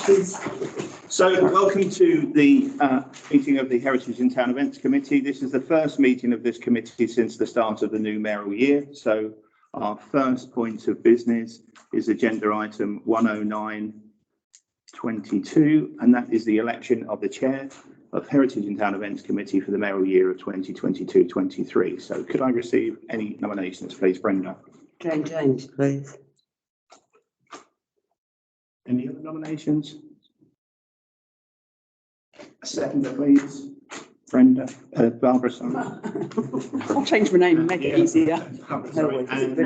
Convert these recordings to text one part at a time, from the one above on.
So, welcome to the meeting of the Heritage and Town Events Committee. This is the first meeting of this committee since the start of the new mayoral year. So, our first point of business is agenda item 109.22, and that is the election of the chair of Heritage and Town Events Committee for the mayoral year of 2022-23. So, could I receive any nominations, please, Brenda? Jane James, please. Any other nominations? A seconder, please. Brenda, Barbara, sorry. I'll change my name and make it easier. Sorry. And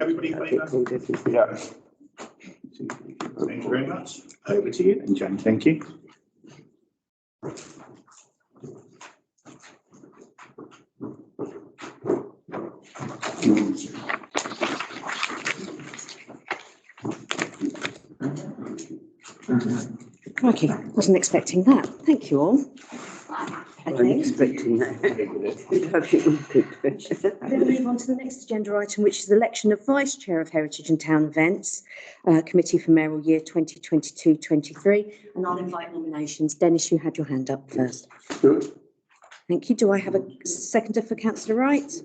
everybody in favour? Yeah. Thank you very much. Over to you, and Jane, thank you. Okay, wasn't expecting that. Thank you all. I wasn't expecting that. Then move on to the next agenda item, which is the election of Vice Chair of Heritage and Town Events Committee for mayoral year 2022-23. And I'll invite nominations. Dennis, you had your hand up first. Thank you. Do I have a seconder for Councillor Wright?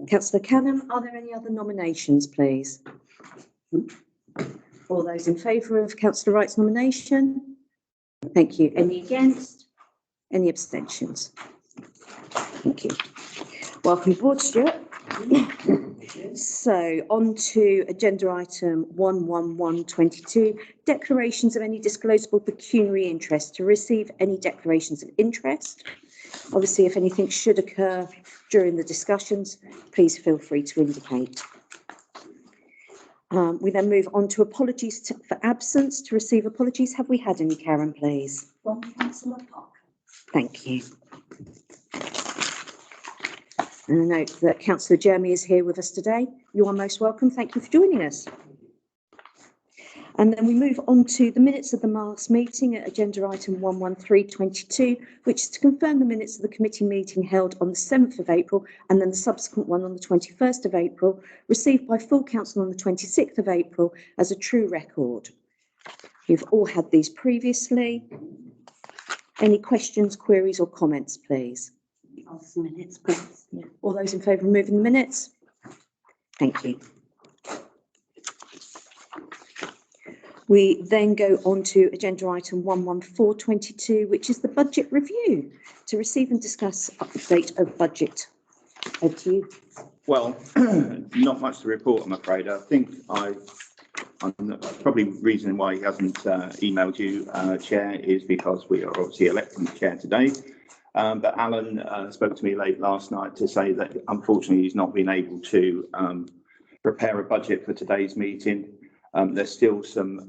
Councillor Canham, are there any other nominations, please? All those in favour of Councillor Wright's nomination? Thank you. Any against? Any abstentions? Thank you. Welcome aboard, Stuart. So, on to agenda item 111.22, declarations of any disclosable pecuniary interest. To receive any declarations of interest. Obviously, if anything should occur during the discussions, please feel free to indicate. We then move on to apologies for absence. To receive apologies, have we had any, Karen, please? Well, Councillor Park. Thank you. And I note that Councillor Jeremy is here with us today. You are most welcome. Thank you for joining us. And then we move on to the minutes of the last meeting at agenda item 113.22, which is to confirm the minutes of the committee meeting held on the 7th of April and then the subsequent one on the 21st of April, received by full council on the 26th of April as a true record. You've all had these previously. Any questions, queries or comments, please? Minutes, please. Yeah. All those in favour of moving the minutes? Thank you. We then go on to agenda item 114.22, which is the budget review, to receive and discuss update of budget. Over to you. Well, not much to report, I'm afraid. I think probably reason why he hasn't emailed you, Chair, is because we are obviously electing the Chair today. But Alan spoke to me late last night to say that unfortunately he's not been able to prepare a budget for today's meeting. There's still some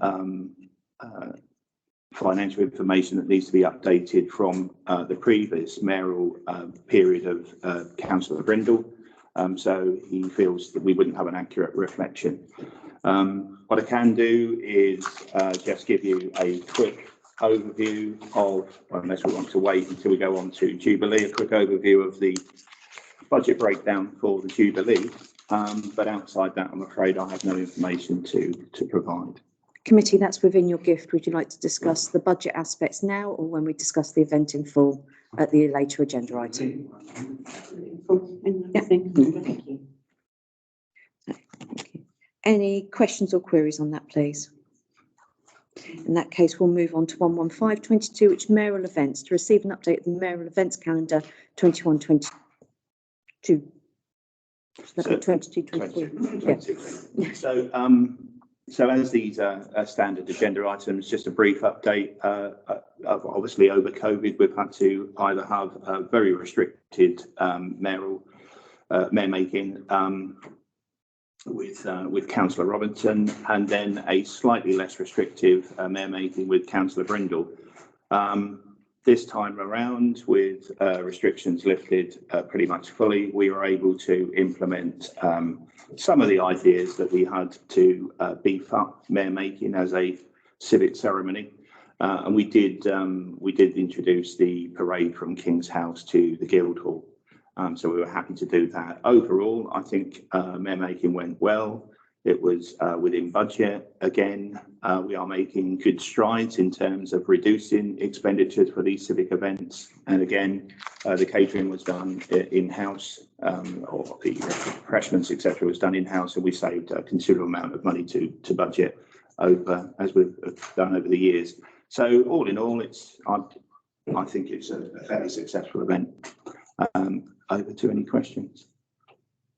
financial information that needs to be updated from the previous mayoral period of Councillor Brindle. So he feels that we wouldn't have an accurate reflection. What I can do is just give you a quick overview of, unless we want to wait until we go on to Jubilee, a quick overview of the budget breakdown for the Jubilee. But outside that, I'm afraid I have no information to provide. Committee, that's within your gift. Would you like to discuss the budget aspects now or when we discuss the event in full at the later agenda item? Yeah. Thank you. Thank you. Any questions or queries on that, please? In that case, we'll move on to 115.22, which is mayoral events, to receive an update of the mayoral events calendar 21-22. So 22-23. Yeah. So as these are standard agenda items, just a brief update. Obviously, over COVID, we've had to either have a very restricted mayor making with Councillor Robinson, and then a slightly less restrictive mayor making with Councillor Brindle. This time around, with restrictions lifted pretty much fully, we were able to implement some of the ideas that we had to beef up mayor making as a civic ceremony. And we did introduce the parade from King's House to the Guildhall. So we were happy to do that. Overall, I think mayor making went well. It was within budget. Again, we are making good strides in terms of reducing expenditures for these civic events. And again, the catering was done in-house, or the refreshments, etc., was done in-house, and we saved a considerable amount of money to budget over, as we've done over the years. So all in all, I think it's a fairly successful event. Over to any questions.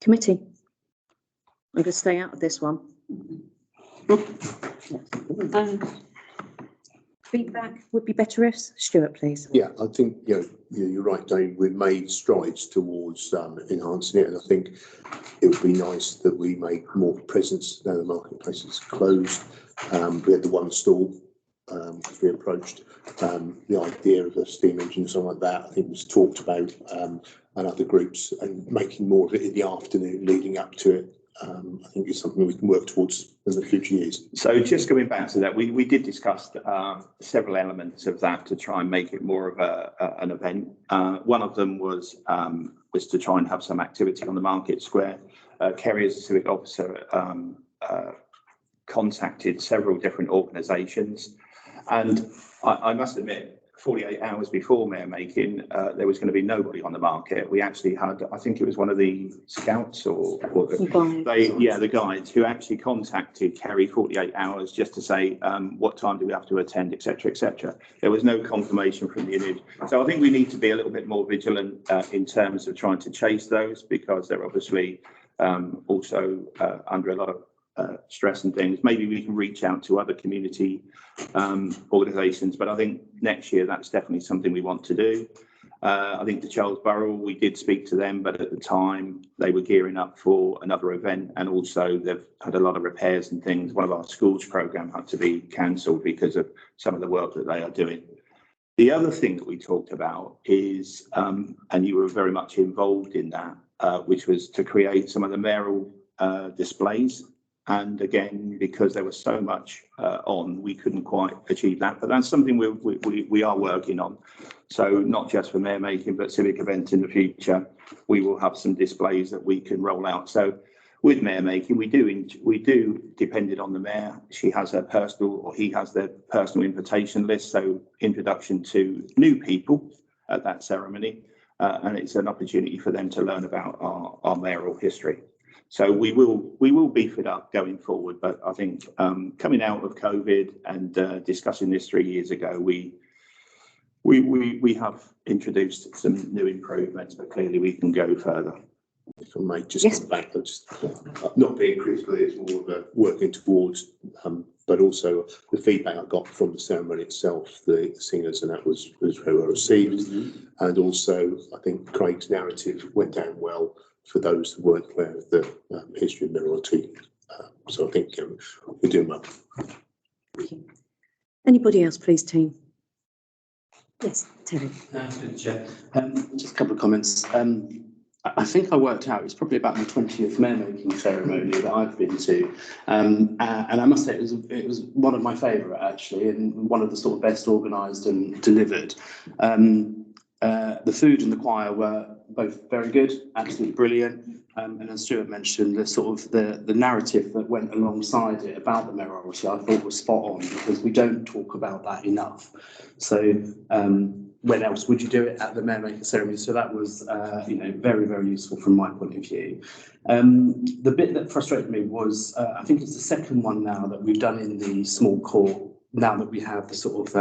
Committee. I'm going to stay out of this one. Feedback would be better if Stuart, please. Yeah, I think you're right, Dave. We've made strides towards enhancing it, and I think it would be nice that we make more presence now the marketplace is closed. We had the one stall because we approached the idea of a steam engine or something like that. I think was talked about, and other groups, and making more of it in the afternoon leading up to it. I think it's something we can work towards in the future years. So just going back to that, we did discuss several elements of that to try and make it more of an event. One of them was to try and have some activity on the market square. Kerry, as a civic officer, contacted several different organisations, and I must admit, 48 hours before Mayor Making, there was going to be nobody on the market. We actually had, I think it was one of the scouts or the guides who actually contacted Kerry 48 hours just to say what time do we have to attend, etc., etc. There was no confirmation from the image. So I think we need to be a little bit more vigilant in terms of trying to chase those, because they're obviously also under a lot of stress and things. Maybe we can reach out to other community organisations, but I think next year that's definitely something we want to do. I think the Charles Borough, we did speak to them, but at the time they were gearing up for another event, and also they've had a lot of repairs and things. One of our schools programme had to be cancelled because of some of the work that they are doing. The other thing that we talked about is, and you were very much involved in that, which was to create some of the mayoral displays. And again, because there was so much on, we couldn't quite achieve that. But that's something we are working on. So not just for Mayor Making, but civic events in the future, we will have some displays that we can roll out. So with Mayor Making, we do depending on the mayor. She has her personal, or he has their personal invitation list. So introduction to new people at that ceremony, and it's an opportunity for them to learn about our mayoral history. So we will beef it up going forward, but I think coming out of COVID and discussing this 3 years ago, we have introduced some new improvements, but clearly we can go further. If I may just come back, just not being critical, it's more of a working towards, but also the feedback I got from the ceremony itself, the singers, and that was very well received. And also, I think Craig's narrative went down well for those who weren't aware of the history of Minority. So I think we're doing well. Thank you. Anybody else, please, team? Yes, Terry. Chair. Just a couple of comments. I think I worked out it's probably about my 20th Mayor Making ceremony that I've been to, and I must say it was one of my favourite actually, and one of the sort of best organised and delivered. The food and the choir were both very good, absolutely brilliant, and as Stuart mentioned, the sort of the narrative that went alongside it about the mayoralty I thought was spot on, because we don't talk about that enough. So when else would you do it at the Mayor Making ceremony? So that was very, very useful from my point of view. The bit that frustrated me was I think it's the second one now that we've done in the small court, now that we have the sort of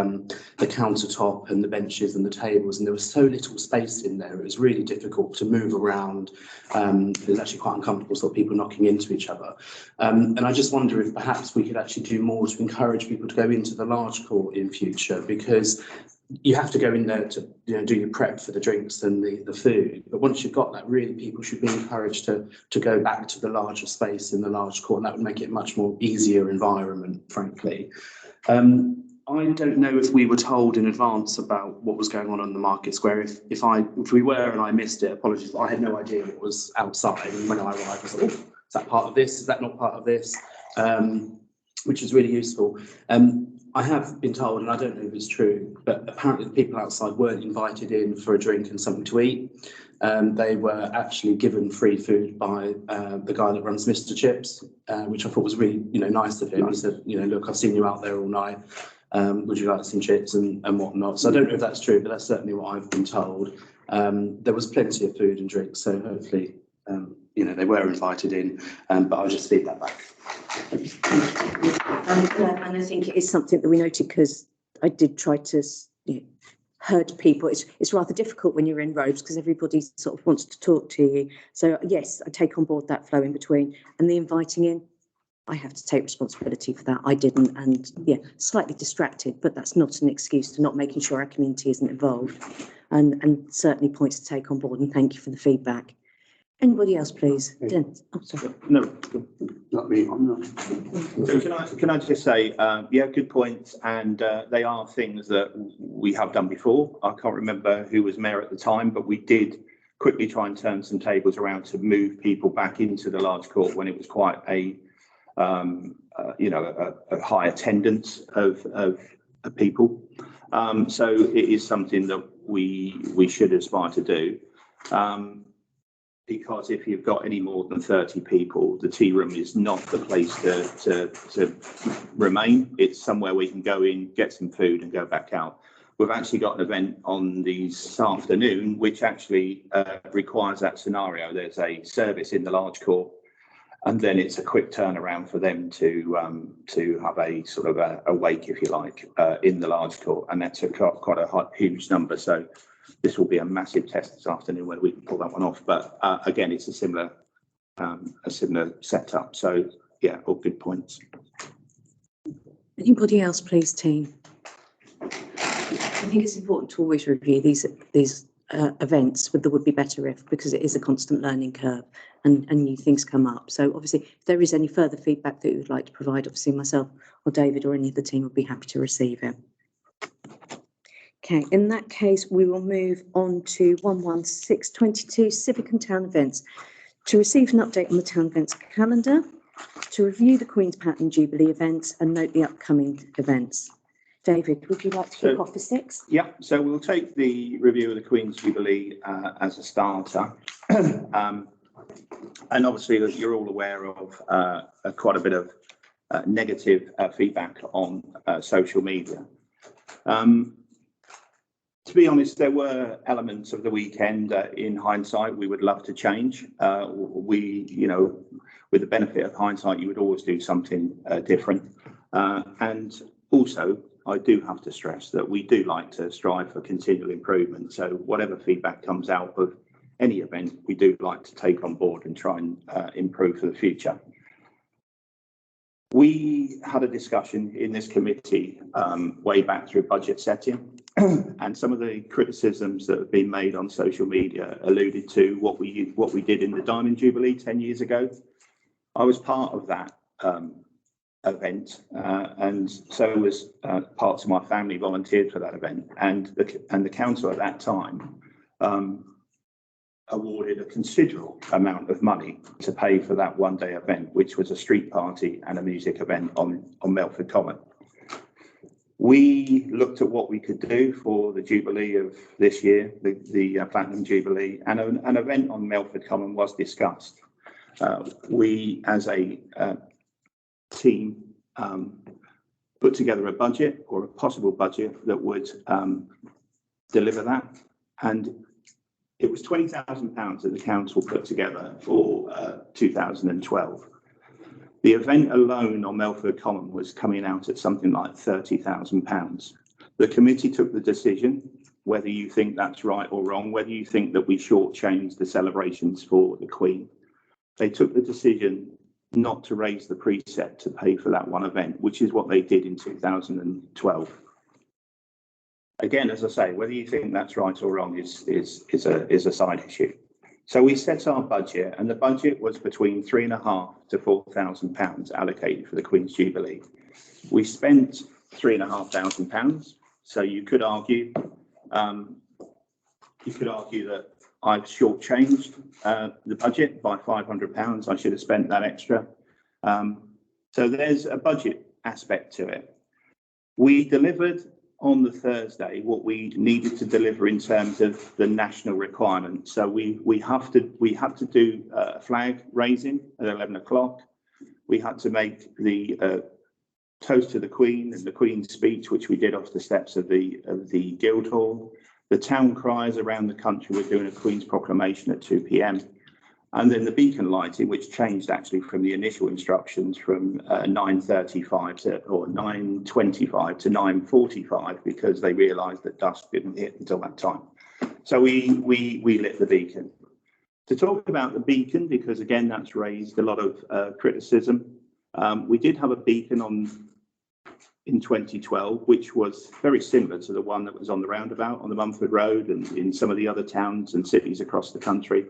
the countertop and the benches and the tables, and there was so little space in there, it was really difficult to move around. It was actually quite uncomfortable, sort of people knocking into each other. And I just wonder if perhaps we could actually do more to encourage people to go into the large court in future, because you have to go in there to do your prep for the drinks and the food. But once you've got that, really people should be encouraged to go back to the larger space in the large court, and that would make it a much more easier environment, frankly. I don't know if we were told in advance about what was going on the market square. If we were and I missed it, apologies, but I had no idea it was outside. And when I arrived, I was like, oh, is that part of this? Is that not part of this? which is really useful. I have been told, and I don't know if it's true, but apparently the people outside weren't invited in for a drink and something to eat. They were actually given free food by the guy that runs Mr. Chips, which I thought was really, nice of him. He said, look, I've seen you out there all night. Would you like some chips and whatnot? So I don't know if that's true, but that's certainly what I've been told. There was plenty of food and drinks, so hopefully, they were invited in, but I'll just feed that back. And I think it is something that we noted because I did try to herd people. It's rather difficult when you're in robes because everybody sort of wants to talk to you. So yes, I take on board that flow in between and the inviting in. I have to take responsibility for that. I didn't, and slightly distracted, but that's not an excuse to not making sure our community isn't involved. And certainly points to take on board. And thank you for the feedback. Anybody else, please? Sorry. No. Not me, I'm not. So can I just say, good points, and they are things that we have done before. I can't remember who was mayor at the time, but we did quickly try and turn some tables around to move people back into the large court when it was quite a high attendance of people. So it is something that we should aspire to do. Because if you've got any more than 30 people, the tea room is not the place to remain. It's somewhere we can go in, get some food and go back out. We've actually got an event on this afternoon, which actually requires that scenario. There's a service in the large court, and then it's a quick turnaround for them to have a sort of a wake, if you like, in the large court. And that's quite a huge number. So this will be a massive test this afternoon whether we can pull that one off. But again, it's a similar setup. So all good points. Anybody else, please, team? I think it's important to always review these events with the would be better if, because it is a constant learning curve and new things come up. So obviously, if there is any further feedback that you would like to provide, obviously myself or David or any of the team would be happy to receive it. Okay, in that case, we will move on to 11622 Civic and Town Events. To receive an update on the town events calendar, to review the Queen's Pattern Jubilee events and note the upcoming events. David, would you like to kick off for 6? Yeah, so we'll take the review of the Queen's Jubilee as a starter. And obviously you're all aware of quite a bit of negative feedback on social media. To be honest, there were elements of the weekend in hindsight we would love to change. With the benefit of hindsight, you would always do something different. And also, I do have to stress that we do like to strive for continual improvement. So whatever feedback comes out of any event, we do like to take on board and try and improve for the future. We had a discussion in this committee way back through budget setting, and some of the criticisms that have been made on social media alluded to what we did in the Diamond Jubilee 10 years ago. I was part of that event, and so was parts of my family volunteered for that event, and the council at that time awarded a considerable amount of money to pay for that one-day event, which was a street party and a music event on Melford Common. We looked at what we could do for the Jubilee of this year, the Platinum Jubilee, and an event on Melford Common was discussed. We, as a team, put together a budget or a possible budget that would deliver that, and it was £20,000 that the council put together for 2012. The event alone on Melford Common was coming out at something like £30,000. The committee took the decision, whether you think that's right or wrong, whether you think that we shortchanged the celebrations for the Queen. They took the decision not to raise the precept to pay for that one event, which is what they did in 2012. Again, as I say, whether you think that's right or wrong is a side issue. So we set our budget, and the budget was between £3,500 to £4,000 allocated for the Queen's Jubilee. We spent £3,500, so you could argue that I've shortchanged the budget by £500. I should have spent that extra. So there's a budget aspect to it. We delivered on the Thursday what we needed to deliver in terms of the national requirement. So we have to do a flag raising at 11 o'clock. We had to make the toast to the Queen and the Queen's speech, which we did off the steps of the Guildhall. The town criers around the country were doing a Queen's proclamation at 2 p.m. And then the beacon lighting, which changed actually from the initial instructions from 9:35 or 9:25 to 9:45 because they realised that dusk didn't hit until that time. So we lit the beacon. To talk about the beacon, because again that's raised a lot of criticism. We did have a beacon in 2012, which was very similar to the one that was on the roundabout on the Mumford Road and in some of the other towns and cities across the country.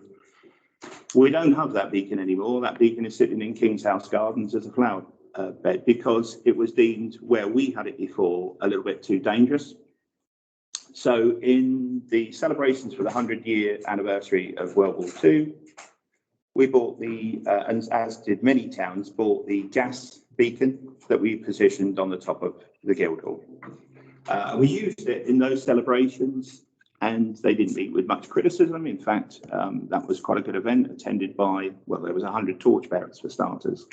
We don't have that beacon anymore. That beacon is sitting in King's House Gardens as a flower bed because it was deemed where we had it before a little bit too dangerous. So in the celebrations for the 100-year anniversary of World War II, we bought and as did many towns, bought the gas beacon that we positioned on the top of the Guildhall. We used it in those celebrations and they didn't meet with much criticism. In fact, that was quite a good event attended by, well, there was 100 torchbearers for starters.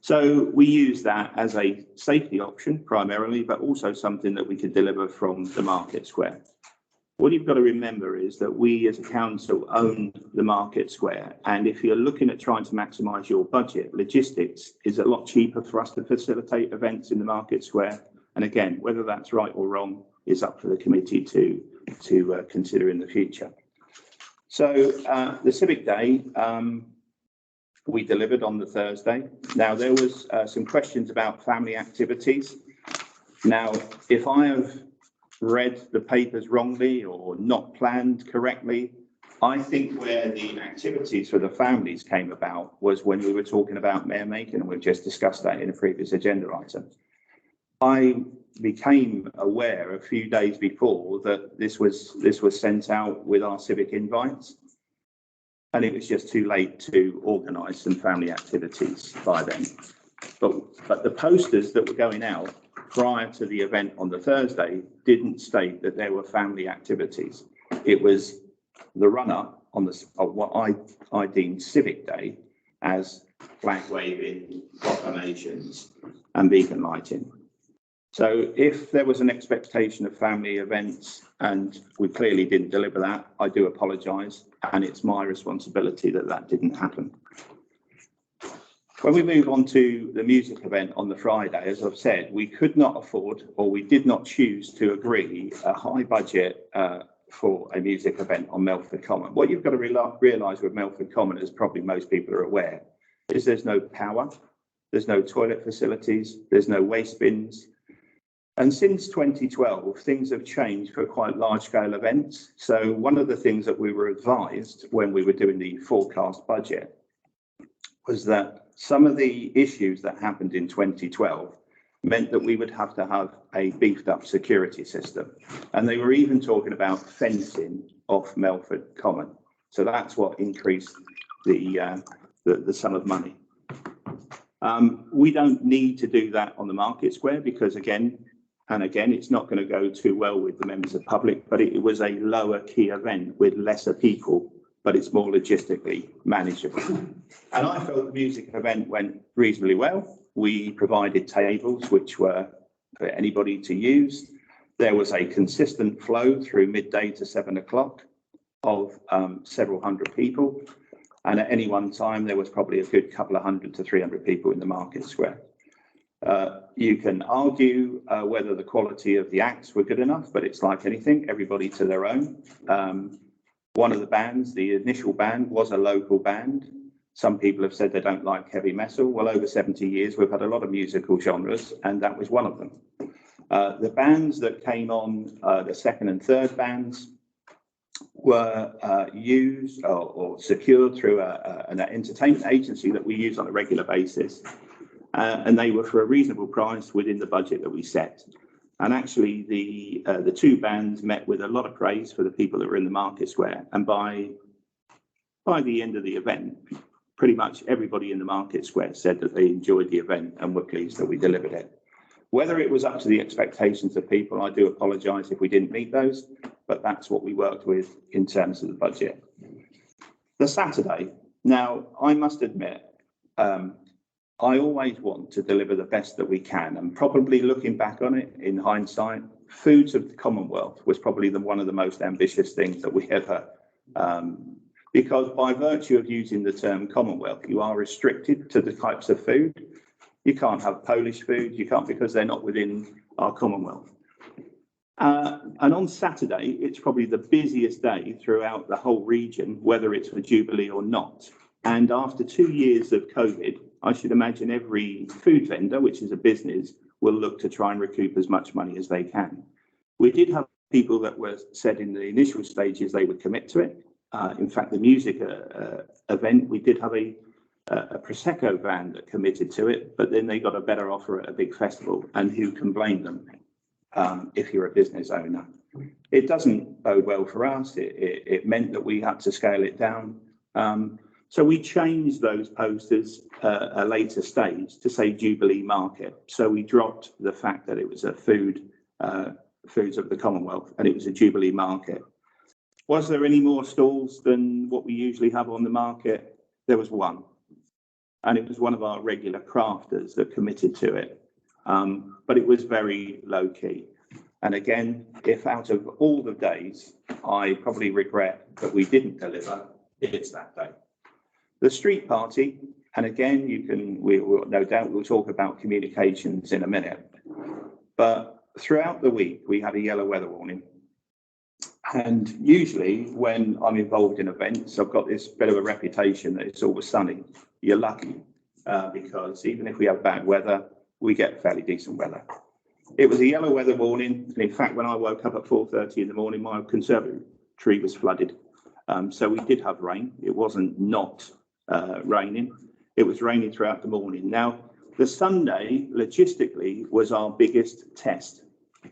So we used that as a safety option primarily, but also something that we could deliver from the Market Square. What you've got to remember is that we as a council own the Market Square. And if you're looking at trying to maximise your budget, logistics is a lot cheaper for us to facilitate events in the Market Square. And again, whether that's right or wrong is up for the committee to consider in the future. So the Civic Day, we delivered on the Thursday. Now, there was some questions about family activities. Now, if I have read the papers wrongly or not planned correctly, I think where the activities for the families came about was when we were talking about Mayor Makin, and we've just discussed that in a previous agenda item. I became aware a few days before that this was sent out with our civic invites, and it was just too late to organise some family activities by then. But the posters that were going out prior to the event on the Thursday didn't state that there were family activities. It was the run-up on what I deemed Civic Day as flag waving, proclamations and beacon lighting. So if there was an expectation of family events and we clearly didn't deliver that, I do apologise, and it's my responsibility that that didn't happen. When we move on to the music event on the Friday, as I've said, we could not afford, or we did not choose to agree a high budget for a music event on Melford Common. What you've got to realise with Melford Common, as probably most people are aware, is there's no power, there's no toilet facilities, there's no waste bins. And since 2012, things have changed for quite large scale events. So one of the things that we were advised when we were doing the forecast budget was that some of the issues that happened in 2012 meant that we would have to have a beefed up security system. And they were even talking about fencing off Melford Common. So that's what increased the sum of money. We don't need to do that on the Market Square because again, it's not going to go too well with the members of the public, but it was a lower key event with lesser people, but it's more logistically manageable. And I felt the music event went reasonably well. We provided tables which were for anybody to use. There was a consistent flow through midday to 7 o'clock of several hundred people. And at any one time, there was probably a good couple of 100 to 300 people in the Market Square. You can argue whether the quality of the acts were good enough, but it's like anything, everybody to their own. One of the bands, the initial band, was a local band. Some people have said they don't like heavy metal. Well, over 70 years, we've had a lot of musical genres, and that was one of them. The bands that came on, the second and third bands, were used or secured through an entertainment agency that we use on a regular basis. And they were for a reasonable price within the budget that we set. And actually, the two bands met with a lot of praise for the people that were in the Market Square. And by the end of the event, pretty much everybody in the Market Square said that they enjoyed the event and were pleased that we delivered it. Whether it was up to the expectations of people, I do apologise if we didn't meet those, but that's what we worked with in terms of the budget. The Saturday, now I must admit, I always want to deliver the best that we can, and probably looking back on it in hindsight, Foods of the Commonwealth was probably one of the most ambitious things that we ever, because by virtue of using the term Commonwealth, you are restricted to the types of food. You can't have Polish food, you can't, because they're not within our Commonwealth. And on Saturday, it's probably the busiest day throughout the whole region, whether it's for Jubilee or not. And after 2 years of COVID, I should imagine every food vendor, which is a business, will look to try and recoup as much money as they can. We did have people that were said in the initial stages they would commit to it. In fact, the music event, we did have a Prosecco van that committed to it, but then they got a better offer at a big festival, and who can blame them if you're a business owner? It doesn't bode well for us. It meant that we had to scale it down. So we changed those posters at a later stage to say Jubilee Market. So we dropped the fact that it was a Foods of the Commonwealth, and it was a Jubilee Market. Was there any more stalls than what we usually have on the market? There was one, and it was one of our regular crafters that committed to it. But it was very low key. And again, if out of all the days, I probably regret that we didn't deliver, it's that day. The street party, and again, we'll no doubt we'll talk about communications in a minute, but throughout the week, we had a yellow weather warning. And usually when I'm involved in events, I've got this bit of a reputation that it's always sunny. You're lucky, because even if we have bad weather, we get fairly decent weather. It was a yellow weather warning. And in fact, when I woke up at 4:30 in the morning, my conservatory was flooded. So we did have rain. It wasn't not raining. It was raining throughout the morning. Now, the Sunday, logistically, was our biggest test,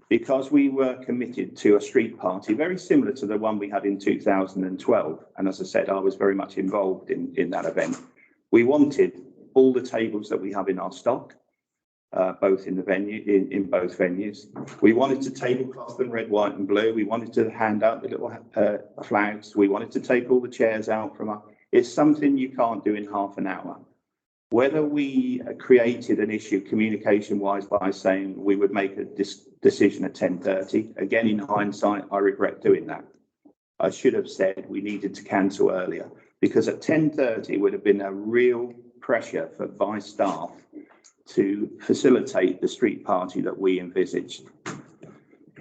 because we were committed to a street party very similar to the one we had in 2012. And as I said, I was very much involved in that event. We wanted all the tables that we have in our stock, both in the venue, in both venues. We wanted to tablecloth them red, white and blue. We wanted to hand out the little flags. We wanted to take all the chairs out from our... It's something you can't do in half an hour. Whether we created an issue communication-wise by saying we would make a decision at 10:30, again, in hindsight, I regret doing that. I should have said we needed to cancel earlier, because at 10:30 would have been a real pressure for Vice staff to facilitate the street party that we envisaged.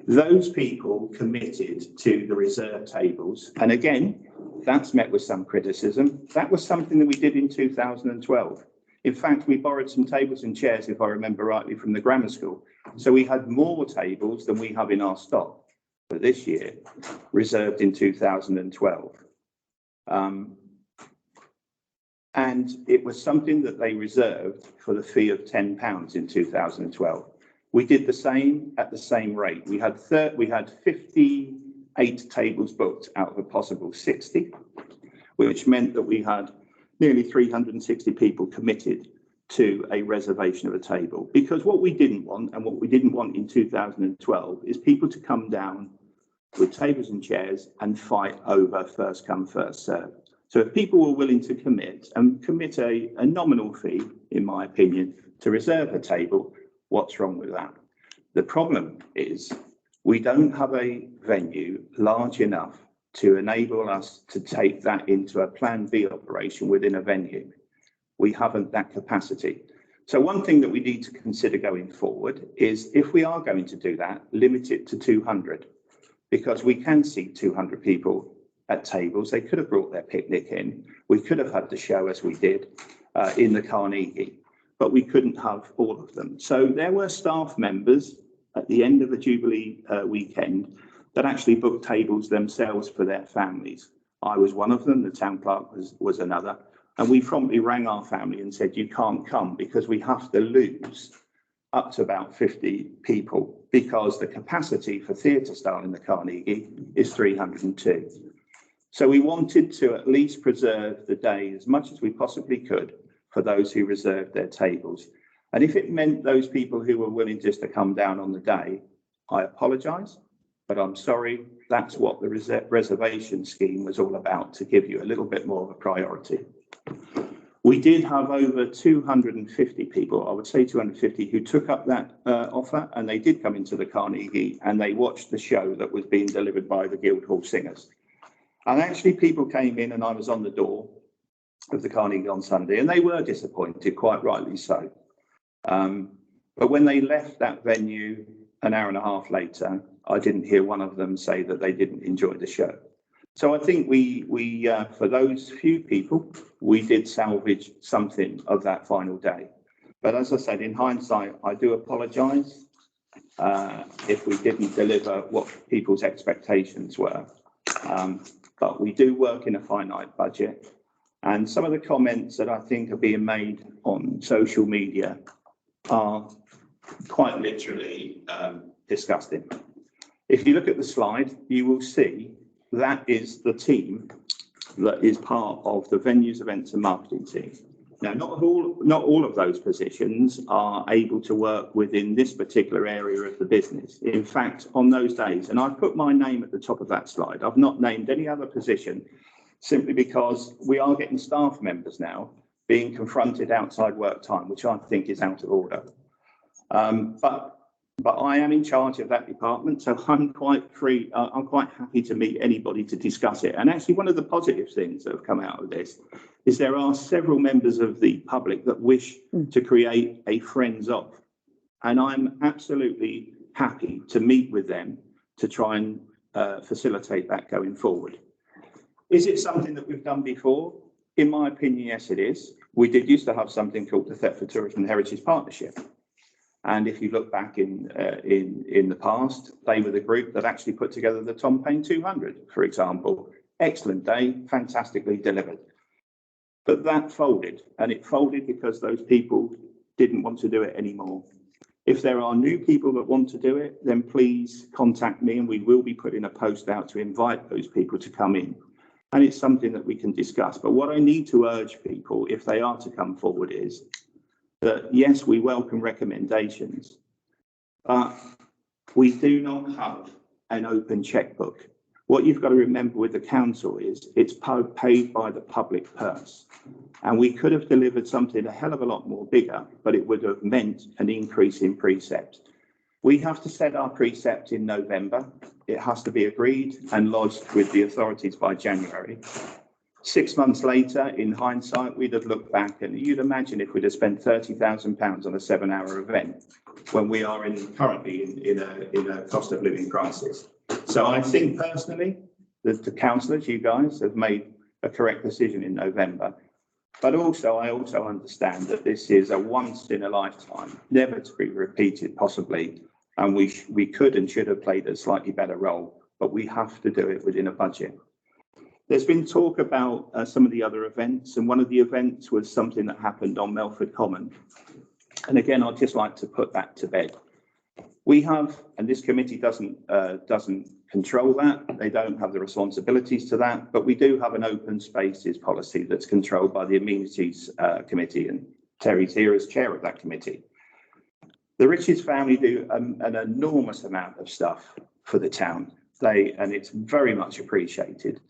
Those people committed to the reserved tables, and again, that's met with some criticism. That was something that we did in 2012. In fact, we borrowed some tables and chairs, if I remember rightly, from the grammar school. So we had more tables than we have in our stock for this year, reserved in 2012. And it was something that they reserved for the fee of £10 in 2012. We did the same at the same rate. We had 58 tables booked out of a possible 60, which meant that we had nearly 360 people committed to a reservation of a table. Because what we didn't want, and what we didn't want in 2012, is people to come down with tables and chairs and fight over first come, first serve. So if people were willing to commit a nominal fee, in my opinion, to reserve a table, what's wrong with that? The problem is we don't have a venue large enough to enable us to take that into a Plan B operation within a venue. We haven't that capacity. So one thing that we need to consider going forward is, if we are going to do that, limit it to 200, because we can seat 200 people at tables. They could have brought their picnic in. We could have had the show, as we did in the Carnegie, but we couldn't have all of them. So there were staff members at the end of the Jubilee weekend that actually booked tables themselves for their families. I was one of them, the town clerk was another, and we promptly rang our family and said, you can't come, because we have to lose up to about 50 people, because the capacity for theatre style in the Carnegie is 302. So we wanted to at least preserve the day as much as we possibly could for those who reserved their tables. And if it meant those people who were willing just to come down on the day, I apologise, but I'm sorry, that's what the reservation scheme was all about, to give you a little bit more of a priority. We did have over 250 people, I would say 250, who took up that offer, and they did come into the Carnegie and they watched the show that was being delivered by the Guildhall Singers. And actually people came in, and I was on the door of the Carnegie on Sunday, and they were disappointed, quite rightly so. But when they left that venue an hour and a half later, I didn't hear one of them say that they didn't enjoy the show. So I think we for those few people, we did salvage something of that final day. But as I said, in hindsight, I do apologise if we didn't deliver what people's expectations were. But we do work in a finite budget. And some of the comments that I think are being made on social media are quite literally disgusting. If you look at the slide, you will see that is the team that is part of the venues, events and marketing team. Now, not all of those positions are able to work within this particular area of the business. In fact, on those days, and I've put my name at the top of that slide, I've not named any other position, simply because we are getting staff members now being confronted outside work time, which I think is out of order. But I am in charge of that department, so I'm quite free. I'm quite happy to meet anybody to discuss it. And actually, one of the positive things that have come out of this is there are several members of the public that wish to create a friends of, and I'm absolutely happy to meet with them to try and facilitate that going forward. Is it something that we've done before? In my opinion, yes, it is. We did used to have something called the Thetford Tourism and Heritage Partnership. And if you look back in the past, they were the group that actually put together the Tom Paine 200, for example. Excellent day, fantastically delivered. But that folded, and it folded because those people didn't want to do it anymore. If there are new people that want to do it, then please contact me, and we will be putting a post out to invite those people to come in. And it's something that we can discuss. But what I need to urge people, if they are to come forward, is that yes, we welcome recommendations, but we do not have an open checkbook. What you've got to remember with the council is it's paid by the public purse. And we could have delivered something a hell of a lot more bigger, but it would have meant an increase in precept. We have to set our precept in November. It has to be agreed and lodged with the authorities by January. 6 months later, in hindsight, we'd have looked back, and you'd imagine if we'd have spent £30,000 on a 7-hour event when we are currently in a cost of living crisis. So I think personally that the councillors, you guys, have made a correct decision in November. But also, I also understand that this is a once in a lifetime, never to be repeated possibly, and we could and should have played a slightly better role, but we have to do it within a budget. There's been talk about some of the other events, and one of the events was something that happened on Melford Common. And again, I'd just like to put that to bed. We have, and this committee doesn't control that, they don't have the responsibilities to that, but we do have an open spaces policy that's controlled by the Amenities Committee, and Terry's here as chair of that committee. The Riches family do an enormous amount of stuff for the town, and it's very much appreciated.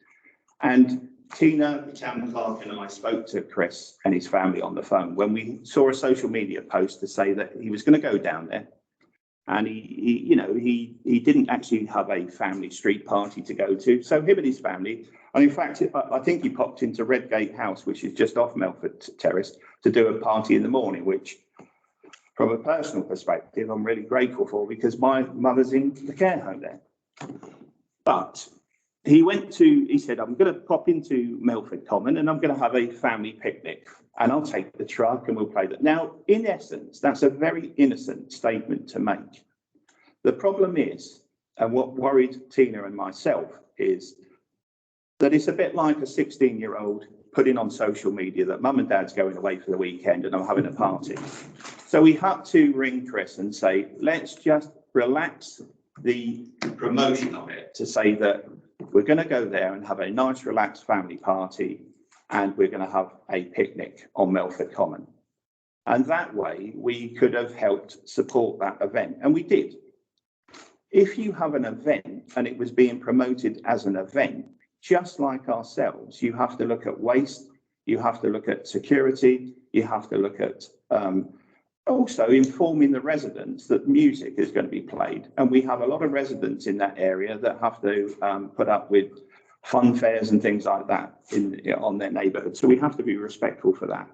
And Tina, the town clerk, and I spoke to Chris and his family on the phone when we saw a social media post to say that he was going to go down there. And he didn't actually have a family street party to go to. So him and his family, and in fact, I think he popped into Redgate House, which is just off Melford Terrace, to do a party in the morning, which from a personal perspective, I'm really grateful for, because my mother's in the care home there. But he said, I'm going to pop into Melford Common and I'm going to have a family picnic, and I'll take the truck and we'll play that. Now, in essence, that's a very innocent statement to make. The problem is, and what worried Tina and myself, is that it's a bit like a 16-year-old putting on social media that mum and dad's going away for the weekend and I'm having a party. So we had to ring Chris and say, let's just relax the promotion of it, to say that We're going to go there and have a nice, relaxed family party, and we're going to have a picnic on Melford Common. And that way we could have helped support that event, and we did. If you have an event and it was being promoted as an event, just like ourselves, you have to look at waste, you have to look at security, you have to look at also informing the residents that music is going to be played. And we have a lot of residents in that area that have to put up with fun fairs and things like that on their neighbourhood. So we have to be respectful for that.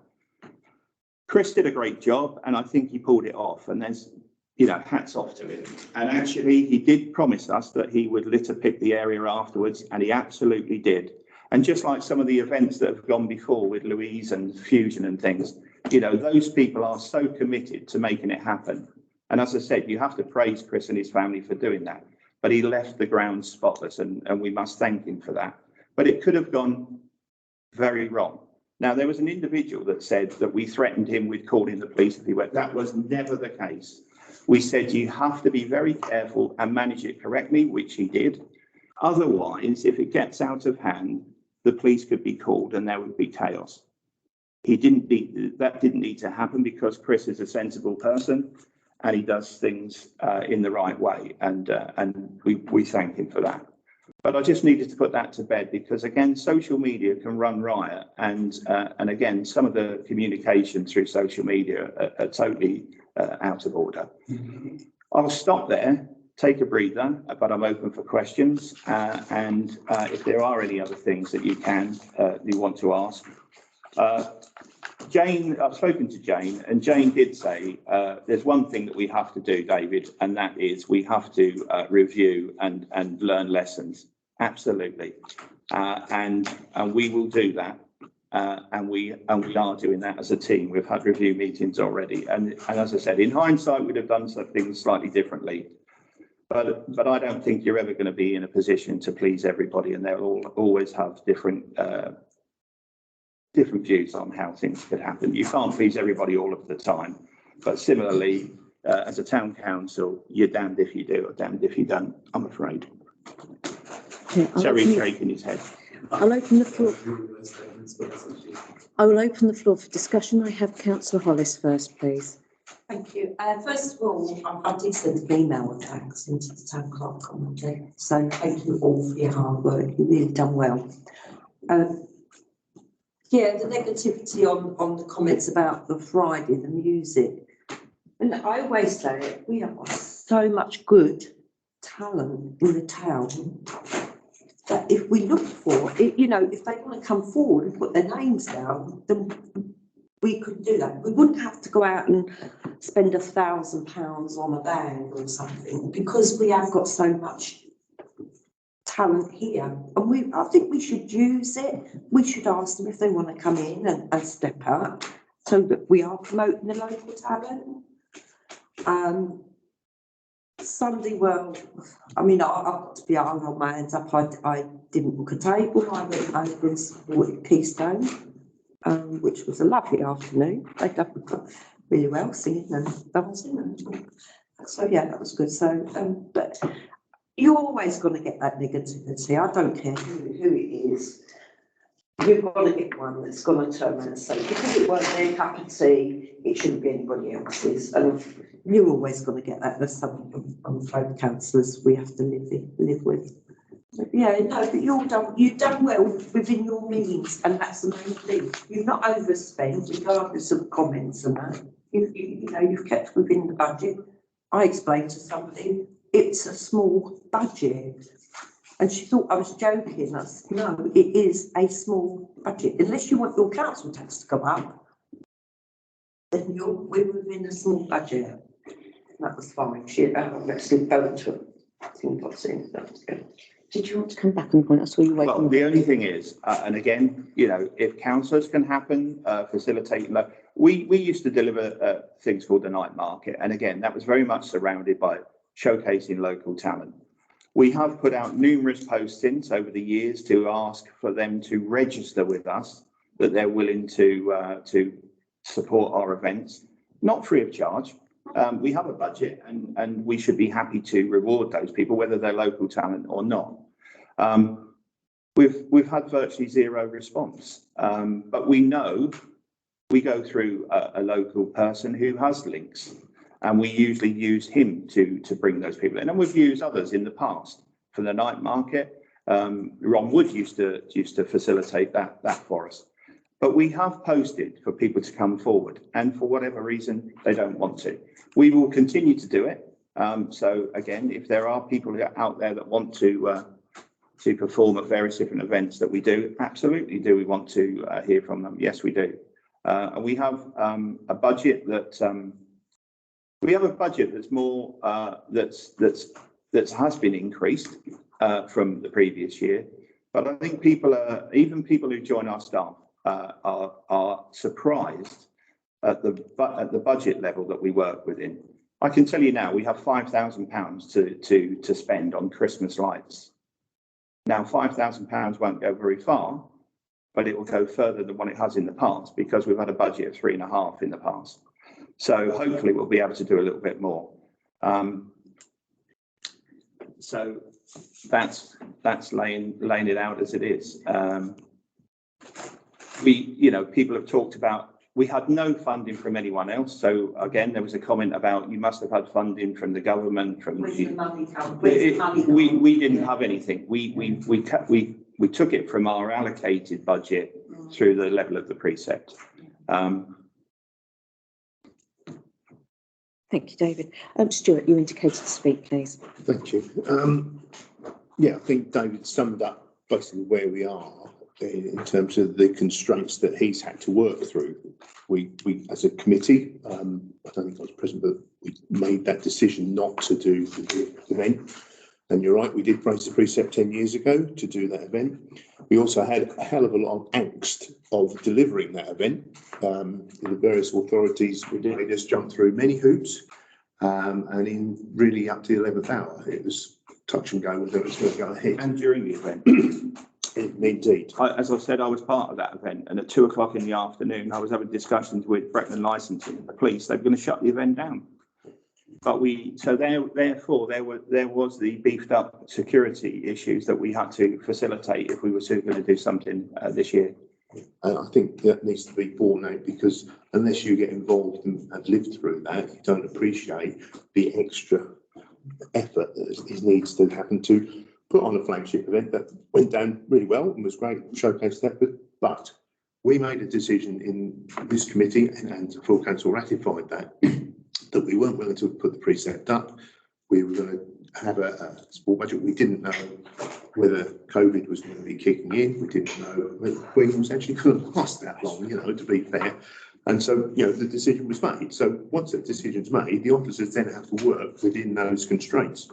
Chris did a great job, and I think he pulled it off, and there's, you know, hats off to him. And actually he did promise us that he would litter pick the area afterwards, and he absolutely did. And just like some of the events that have gone before with Louise and Fusion and things, you know, those people are so committed to making it happen. And as I said, you have to praise Chris and his family for doing that. But he left the ground spotless, and we must thank him for that. But it could have gone very wrong. Now, there was an individual that said that we threatened him with calling the police if he went. That was never the case. We said you have to be very careful and manage it correctly, which he did. Otherwise, if it gets out of hand, the police could be called and there would be chaos. That didn't need to happen, because Chris is a sensible person and he does things in the right way, and we thank him for that. But I just needed to put that to bed, because again, social media can run riot, and again, some of the communication through social media are totally out of order. I'll stop there, take a breather, but I'm open for questions, and if there are any other things that you want to ask. Jane, I've spoken to Jane, and Jane did say there's one thing that we have to do, David, and that is we have to review and learn lessons. Absolutely, and we will do that, and we are doing that as a team. We've had review meetings already, and as I said, in hindsight, we'd have done some things slightly differently. But I don't think you're ever going to be in a position to please everybody, and they'll always have different views on how things could happen. You can't please everybody all of the time. But similarly, as a town council, you're damned if you do or damned if you don't, I'm afraid. Terry's shaking his head. I'll open the floor. I will open the floor for discussion. I have Councillor Hollis first, please. Thank you. First of all, I did send an email attacks into the town clerk on Monday. So thank you all for your hard work. You've really done well. Yeah, the negativity on the comments about the Friday, the music. And I always say we have got so much good talent in the town that if we look for it, you know, if they want to come forward and put their names down, then we could do that. We wouldn't have to go out and spend £1,000 on a band or something, because we have got so much talent here, and I think we should use it. We should ask them if they want to come in and step up, so that we are promoting the local talent. Sunday World, I mean, I've got to be honest, on my hands up. I didn't book a table. I went over and supported Keystone, which was a lovely afternoon. They done really well, singing and dancing, and so yeah, that was good. So, but you're always going to get that negativity. I don't care who it is. You're going to get one that's going to turn around and say, because it weren't their cup of tea, it shouldn't be anybody else's. And you're always going to get that. That's something on the phone councillors we have to live with. But yeah, no, but you've done well within your means, and that's the main thing. You've not overspent, regardless of comments and that. You know, you've kept within the budget. I explained to somebody, it's a small budget. And she thought I was joking. I said, no, it is a small budget. Unless you want your council tax to go up, then we're within a small budget. That was fine. She actually go into it. I think I've seen that was good. Did you want to come back on point? I saw you waiting. Well, the only thing is, and again, you know, if councillors can facilitate. We used to deliver things called the night market, and again, that was very much surrounded by showcasing local talent. We have put out numerous postings over the years to ask for them to register with us, that they're willing to support our events, not free of charge. We have a budget, and we should be happy to reward those people, whether they're local talent or not. We've had virtually zero response, but we know we go through a local person who has links, and we usually use him to bring those people in. And we've used others in the past for the night market. Ron Wood used to facilitate that for us. But we have posted for people to come forward, and for whatever reason, they don't want to. We will continue to do it. So again, if there are people out there that want to perform at various different events that we do, absolutely do we want to hear from them? Yes, we do. And we have a budget that's more that has been increased from the previous year. But I think even people who join our staff are surprised at the budget level that we work within. I can tell you now, we have £5,000 to spend on Christmas lights. Now, £5,000 won't go very far, but it will go further than what it has in the past, because we've had a budget of 3.5 in the past. So hopefully we'll be able to do a little bit more. So that's laying it out as it is. People have talked about, we had no funding from anyone else. So again, there was a comment about you must have had funding from the government. Where's the money come? We didn't have anything. We took it from our allocated budget through the level of the precept. Thank you, David. Stuart, you indicated to speak, please. Thank you. Yeah, I think David summed up basically where we are in terms of the constraints that he's had to work through. We as a committee, I don't think I was present, but we made that decision not to do the event. And you're right, we did raise the precept 10 years ago to do that event. We also had a hell of a lot of angst of delivering that event. The various authorities made us jump through many hoops, and in really up to the 11th hour, it was touch and go whether it was going to go ahead. And during the event. Indeed. As I said, I was part of that event, and at 2:00 in the afternoon, I was having discussions with Brecon Licensing and the police. They were going to shut the event down. But therefore there was the beefed up security issues that we had to facilitate if we were going to do something this year. And I think that needs to be borne out, because unless you get involved and have lived through that, you don't appreciate the extra effort that needs to happen to put on a flagship event that went down really well and was great, showcased that. But we made a decision in this committee, and the full council ratified that we weren't willing to put the precept up. We were going to have a small budget. We didn't know whether COVID was going to be kicking in. We didn't know whether Queen was actually going to last that long, to be fair. And so, the decision was made. So once that decision's made, the officers then have to work within those constraints.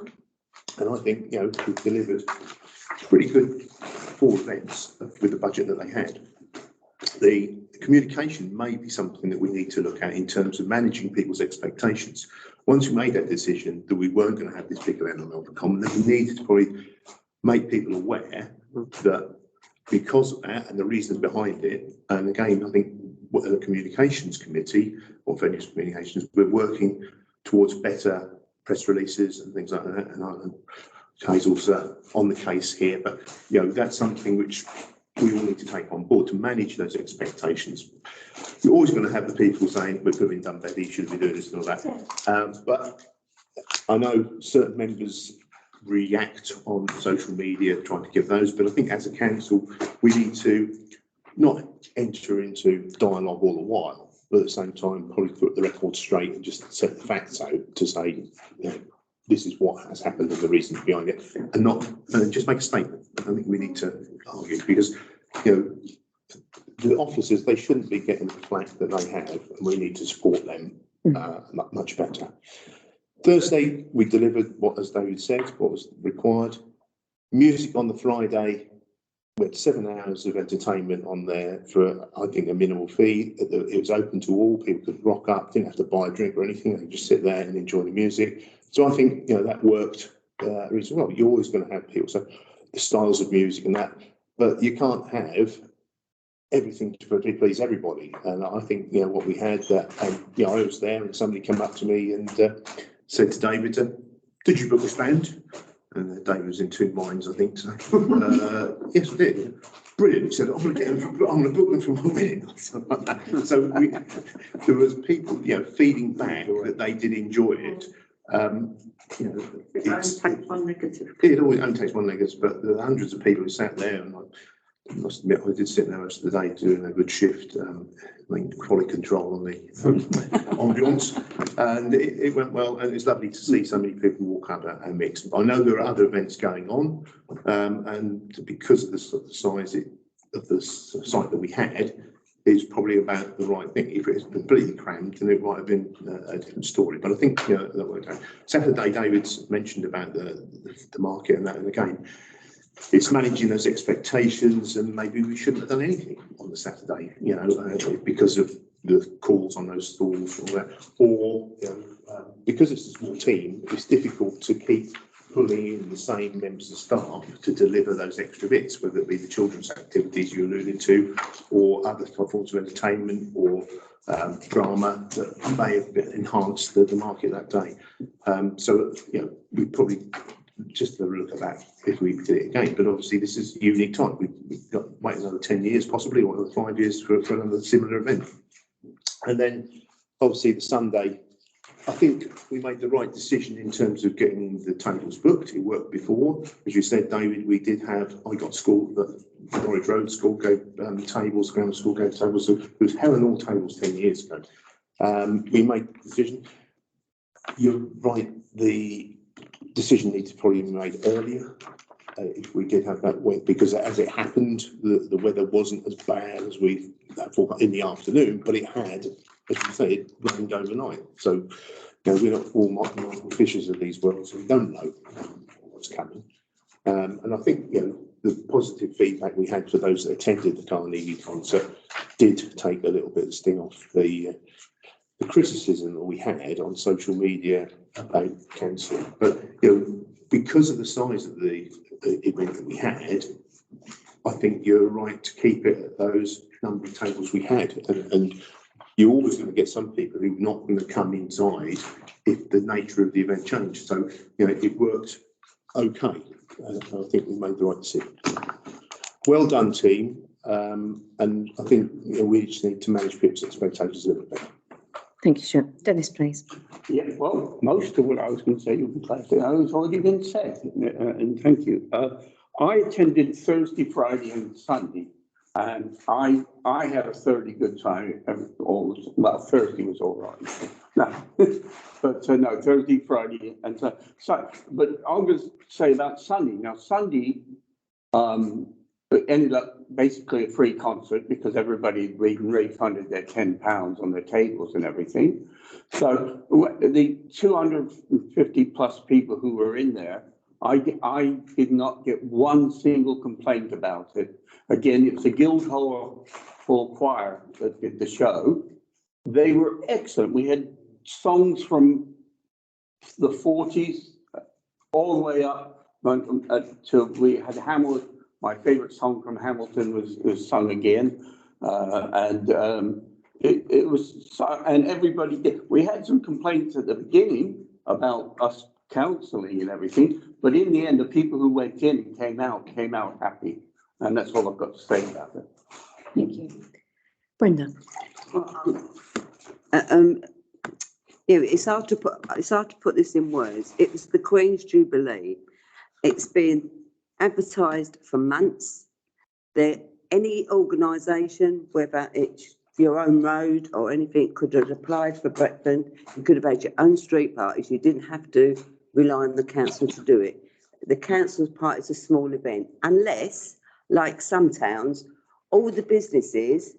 And I think, we've delivered pretty good 4 events with the budget that they had. The communication may be something that we need to look at in terms of managing people's expectations. Once we made that decision that we weren't going to have this big event on Melbourne Common, then we needed to probably make people aware that because of that and the reasons behind it, and again, I think what the communications committee or venues communications, we're working towards better press releases and things like that. And Hazel's on the case here, but that's something which we all need to take on board to manage those expectations. You're always going to have the people saying, we could have been done better, you should be doing this and all that. But I know certain members react on social media trying to give those, but I think as a council, we need to not enter into dialogue all the while, but at the same time, probably put the record straight and just set the facts out to say, this is what has happened and the reasons behind it, and just make a statement. I think we need to argue, because the officers, they shouldn't be getting the flack that they have, and we need to support them much better. Thursday, we delivered what, as David said, what was required. Music on the Friday, we had 7 hours of entertainment on there for, I think, a minimal fee. It was open to all. People could rock up, didn't have to buy a drink or anything. They could just sit there and enjoy the music. So I think, that worked reasonably well. You're always going to have people, so the styles of music and that, but you can't have everything to please everybody. And I think, what we had, I was there and somebody came up to me and said to David, did you book a stand? And Dave was in two minds, I think. So, yes, I did. Brilliant. He said, I'm going to book them for 1 minute. So there was people, feeding back that they did enjoy it. It only takes one negative. It always only takes one negative, but there are hundreds of people who sat there, and I must admit, I did sit there most of the day doing a good shift, quality control on the ambience, and it went well, and it's lovely to see so many people walk up and mix. I know there are other events going on, and because of the size of the site that we had, it's probably about the right thing. If it's completely crammed, then it might have been a different story. But I think that worked out. Saturday, David's mentioned about the market and that, and again, it's managing those expectations, and maybe we shouldn't have done anything on the Saturday, because of the calls on those stalls or that, or because it's a small team, it's difficult to keep pulling in the same members of staff to deliver those extra bits, whether it be the children's activities you alluded to, or other forms of entertainment or drama that may have enhanced the market that day. So we probably just have a look at that if we did it again. But obviously this is a unique time. We've got wait another 10 years, possibly, or another 5 years for another similar event. And then obviously the Sunday, I think we made the right decision in terms of getting the tables booked. It worked before. As you said, David, I got school, Norwich Road School gave tables, Grammar School gave tables. It was Helen All tables 10 years ago. We made the decision. You're right, the decision needs to probably be made earlier. If we did have that way, because as it happened, the weather wasn't as bad as we thought in the afternoon, but it had, as you say, it rained overnight. So, we're not all Michael Fishers of these worlds, so we don't know what's coming. And I think, the positive feedback we had for those that attended the Carnegie concert did take a little bit of sting off the criticism that we had on social media about cancelling. But, because of the size of the event that we had, I think you're right to keep it at those number of tables we had. And you're always going to get some people who are not going to come inside if the nature of the event changed. So, it worked okay. I think we made the right decision. Well done, team. And I think we just need to manage people's expectations a little bit. Thank you, Stuart. Dennis, please. Yeah, well, most of what I was going to say, has already been said, and thank you. I attended Thursday, Friday, and Sunday, and I had a thoroughly good time. Thursday was all right. No, but no, Thursday, Friday, and so. But I'm going to say about Sunday. Now, Sunday, it ended up basically a free concert because everybody refunded their £10 on their tables and everything. So the 250 plus people who were in there, I did not get one single complaint about it. Again, it's the Guildhall Choir that did the show. They were excellent. We had songs from the 40s all the way up till we had Hamilton. My favourite song from Hamilton was sung again, it was, and everybody did. We had some complaints at the beginning about us counselling and everything, but in the end, the people who went in and came out happy, and that's all I've got to say about it. Thank you. Brenda. It's hard to put this in words. It was the Queen's Jubilee. It's been advertised for months. Any organisation, whether it's your own road or anything, could have applied for Bretland. You could have had your own street parties. You didn't have to rely on the council to do it. The council's part is a small event, unless, like some towns, all the businesses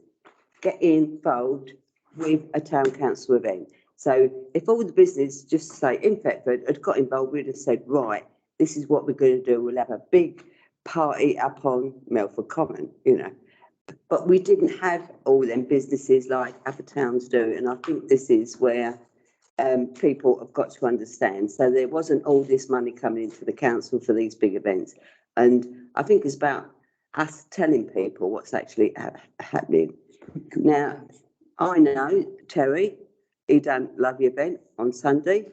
get involved with a town council event. So if all the business, just say in Thetford, had got involved, we'd have said, right, this is what we're going to do. We'll have a big party up on Melford Common, But we didn't have all them businesses like other towns do. And I think this is where people have got to understand. So there wasn't all this money coming into the council for these big events. And I think it's about us telling people what's actually happening. Now, I know Terry, he done a lovely event on Sunday.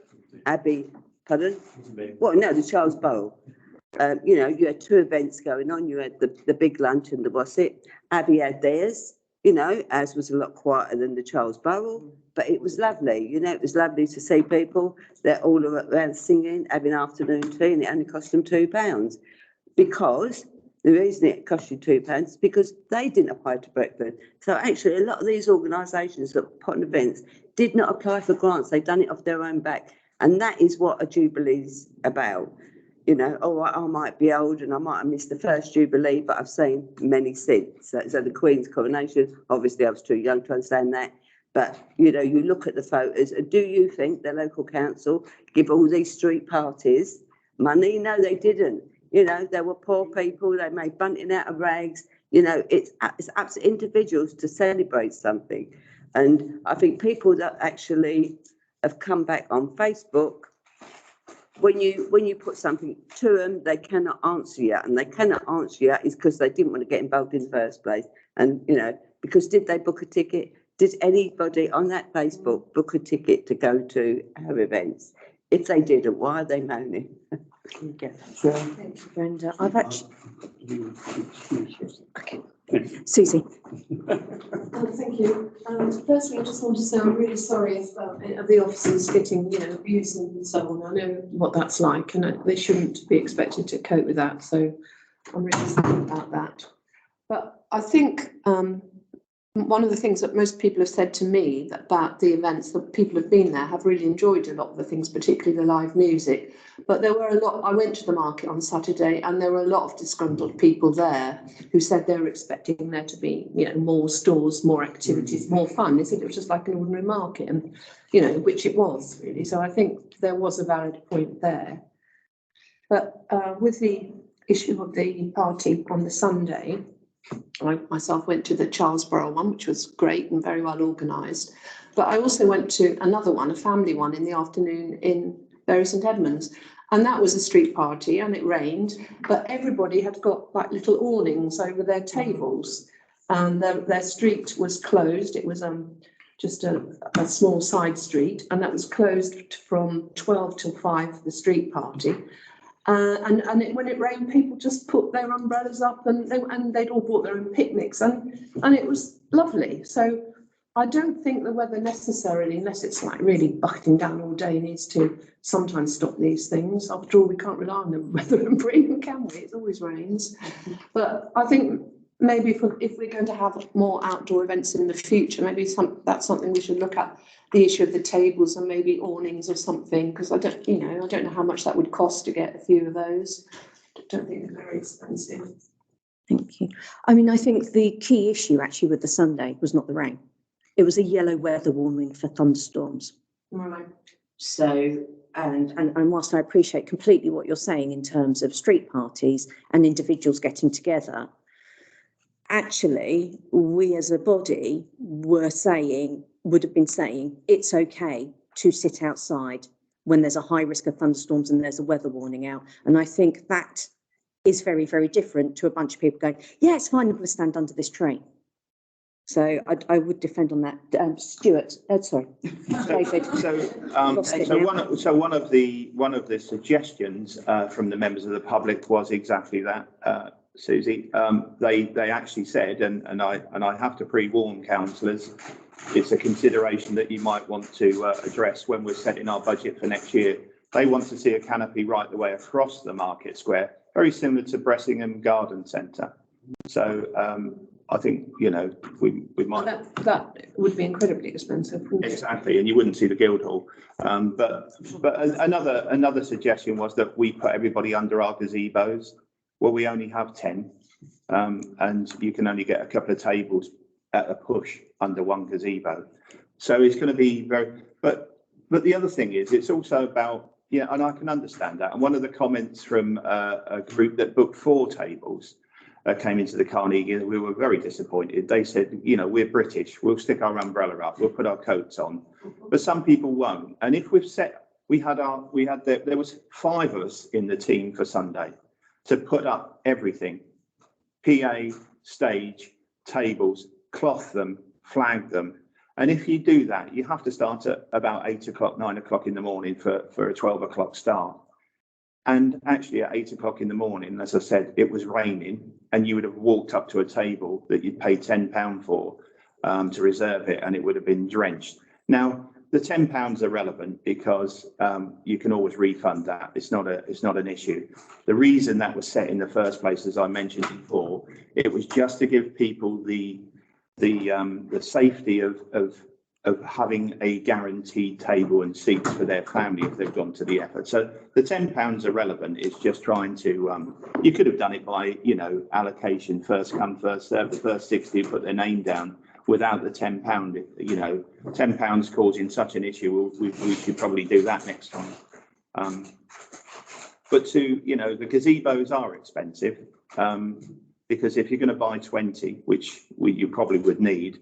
Abby Pardon? Well, no, the Charles Bowl. You know, you had 2 events going on. You had the big lunch and the what's it. Abbey had theirs. You know, ours was a lot quieter than the Charles Bowl, but it was lovely. You know, it was lovely to see people. They're all around singing, having afternoon tea, and it only cost them £2 because the reason it cost you £2 is because they didn't apply to Brentford. So actually, a lot of these organisations that put on events did not apply for grants. They've done it off their own back, and that is what a Jubilee's about. You know, all right, I might be old and I might have missed the first Jubilee, but I've seen many since. So the Queen's coronation, obviously I was too young to understand that. But, you know, you look at the photos, and do you think the local council give all these street parties money? No, they didn't. You know, there were poor people, they made bunting out of rags. You know, it's up to individuals to celebrate something. And I think people that actually have come back on Facebook, when you put something to them, they cannot answer you, and they cannot answer you is because they didn't want to get involved in the first place. And, you know, because did they book a ticket? Did anybody on that Facebook book a ticket to go to our events? If they didn't, why are they moaning? Thank you, Brenda. I've actually, okay. Susie. Thank you. Firstly, I just want to say I'm really sorry if the officers getting, you know, abused and so on. I know what that's like, and they shouldn't be expected to cope with that. So I'm really sorry about that. But I think one of the things that most people have said to me about the events that people have been there have really enjoyed a lot of the things, particularly the live music. But there were a lot, I went to the market on Saturday and there were a lot of disgruntled people there who said they were expecting there to be, you know, more stores, more activities, more fun. They said it was just like an ordinary market, and, you know, which it was really. So I think there was a valid point there. But with the issue of the party on the Sunday, I myself went to the Charles Borough one, which was great and very well organised. But I also went to another one, a family one, in the afternoon in Bury St Edmunds. And that was a street party, and it rained, but everybody had got like little awnings over their tables. And their street was closed. It was just a small side street, and that was closed from 12 till 5, the street party. And when it rained, people just put their umbrellas up, and they'd all brought their own picnics, and it was lovely. So I don't think the weather necessarily, unless it's like really bucketing down all day, needs to sometimes stop these things. After all, we can't rely on the weather and bring, can we? It always rains. But I think maybe if we're going to have more outdoor events in the future, maybe that's something we should look at. The issue of the tables and maybe awnings or something, because I don't know how much that would cost to get a few of those. I don't think they're very expensive. Thank you. I mean, I think the key issue actually with the Sunday was not the rain. It was a yellow weather warning for thunderstorms. Right. So, and whilst I appreciate completely what you're saying in terms of street parties and individuals getting together, actually, we as a body would have been saying it's okay to sit outside when there's a high risk of thunderstorms and there's a weather warning out. And I think that is very, very different to a bunch of people going, yeah, it's fine if we stand under this tree. So I would defend on that. Stuart, sorry, David. So one of the suggestions from the members of the public was exactly that, Susie. They actually said, and I have to pre-warn councillors, it's a consideration that you might want to address when we're setting our budget for next year. They want to see a canopy right the way across the market square, very similar to Bressingham Garden Centre. So I think, you know, we might. That would be incredibly expensive. Exactly, and you wouldn't see the Guildhall. But another suggestion was that we put everybody under our gazebos. Well, we only have 10, and you can only get a couple of tables at a push under one gazebo. So it's going to be very. But the other thing is, it's also about, yeah, and I can understand that. And one of the comments from a group that booked 4 tables came into the Carnegie, and we were very disappointed. They said, you know, we're British, we'll stick our umbrella up, we'll put our coats on, but some people won't. And if we've set, there was 5 of us in the team for Sunday to put up everything, PA, stage, tables, cloth them, flag them, And if you do that, you have to start at about 8 o'clock, 9 o'clock in the morning for a 12 o'clock start. And actually at 8 o'clock in the morning, as I said, it was raining, and you would have walked up to a table that you'd paid £10 for to reserve it, and it would have been drenched. Now, the £10 are relevant because you can always refund that. It's not an issue. The reason that was set in the first place, as I mentioned before, it was just to give people the safety of having a guaranteed table and seats for their family if they've gone to the effort. So the £10 are relevant. It's just trying to, you could have done it by, allocation, first come, first serve, the first 60 put their name down without the £10. £10 causing such an issue, we should probably do that next time. But the gazebos are expensive, because if you're going to buy 20, which you probably would need,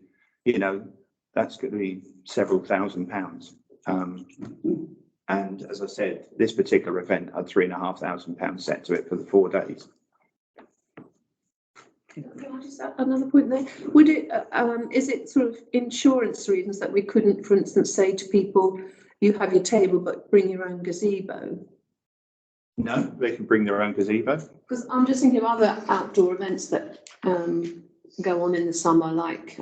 that's going to be several £1,000s. And as I said, this particular event had £3,500 set to it for the 4 days. Can I just add another point there? Would it, is it sort of insurance reasons that we couldn't, for instance, say to people, you have your table, but bring your own gazebo? No, they can bring their own gazebo. Because I'm just thinking of other outdoor events that go on in the summer, like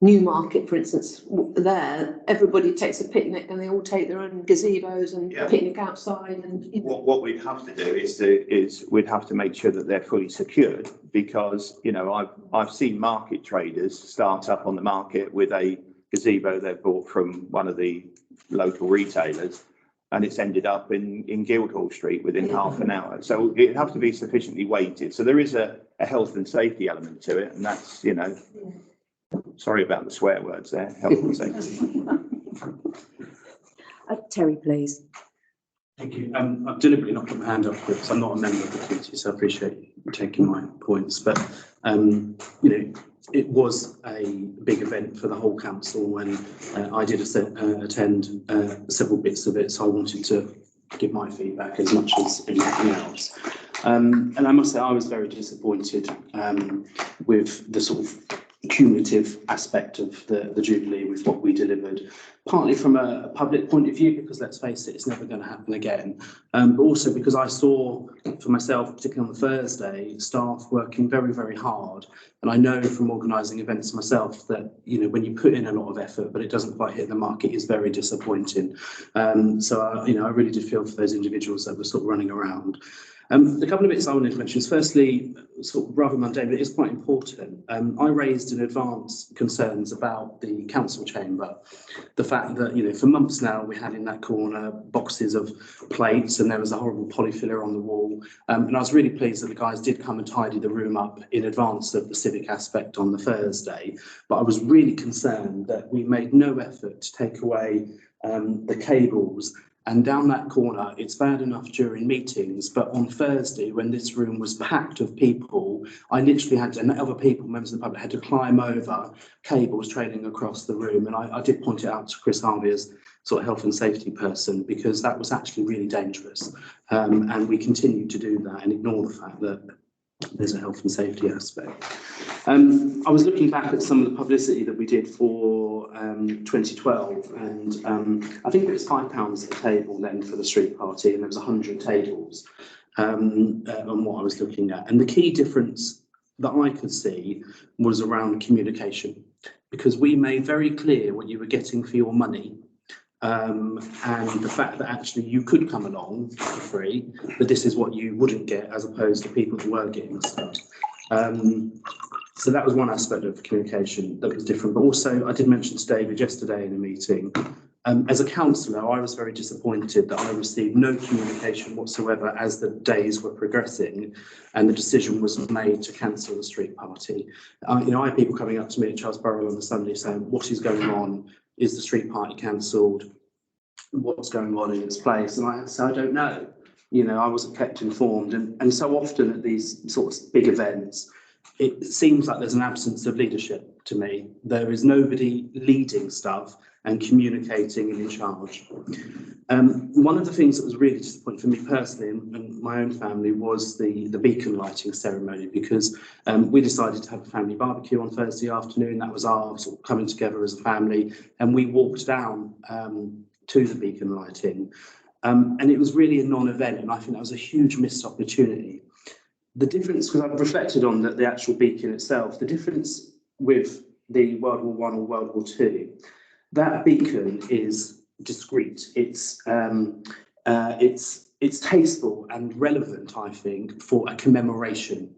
Newmarket, for instance. There, everybody takes a picnic and they all take their own gazebos and picnic outside. And what we'd have to do is we'd have to make sure that they're fully secured, because I've seen market traders start up on the market with a gazebo they've bought from one of the local retailers, and it's ended up in Guildhall Street within half an hour. So it'd have to be sufficiently weighted. So there is a health and safety element to it, and that's, sorry about the swear words there, health and safety. Terry, please. Thank you. I've deliberately not put my hand up because I'm not a member of the committee, so I appreciate you taking my points. But, it was a big event for the whole council, and I did attend several bits of it, so I wanted to give my feedback as much as anything else. And I must say I was very disappointed with the sort of cumulative aspect of the Jubilee with what we delivered, partly from a public point of view, because let's face it, it's never going to happen again, but also because I saw for myself, particularly on the Thursday, staff working very, very hard. And I know from organising events myself that, when you put in a lot of effort, but it doesn't quite hit the mark, it is very disappointing. So, I really did feel for those individuals that were sort of running around. The couple of bits I want to mention is, firstly, sort of rather mundane, but it is quite important. I raised in advance concerns about the council chamber. The fact that, for months now, we had in that corner boxes of plates, and there was a horrible polyfiller on the wall. And I was really pleased that the guys did come and tidy the room up in advance of the civic aspect on the Thursday. But I was really concerned that we made no effort to take away the cables. And down that corner, it's bad enough during meetings, but on Thursday, when this room was packed of people, I literally had to, and other people, members of the public, had to climb over cables trailing across the room. And I did point it out to Chris Harvey as sort of health and safety person, because that was actually really dangerous. And we continue to do that and ignore the fact that there's a health and safety aspect. I was looking back at some of the publicity that we did for 2012, and I think it was £5 a table then for the street party, and there was 100 tables on what I was looking at. And the key difference that I could see was around communication, because we made very clear what you were getting for your money. And the fact that actually you could come along for free, but this is what you wouldn't get, as opposed to people who were getting stuff. So that was one aspect of communication that was different. But also, I did mention to David yesterday in a meeting, as a councillor, I was very disappointed that I received no communication whatsoever as the days were progressing and the decision was made to cancel the street party. I had people coming up to me at Charles Borough on the Sunday saying, what is going on? Is the street party cancelled? What's going on in its place? And I said, I don't know. I wasn't kept informed. And so often at these sorts of big events, it seems like there's an absence of leadership to me. There is nobody leading stuff and communicating and in charge. One of the things that was really disappointing for me personally and my own family was the beacon lighting ceremony, because we decided to have a family barbecue on Thursday afternoon. That was our sort of coming together as a family, and we walked down to the beacon lighting, and it was really a non-event, and I think that was a huge missed opportunity. The difference, because I've reflected on the actual beacon itself, the difference with the World War I or World War II, that beacon is discreet. It's tasteful and relevant, I think, for a commemoration.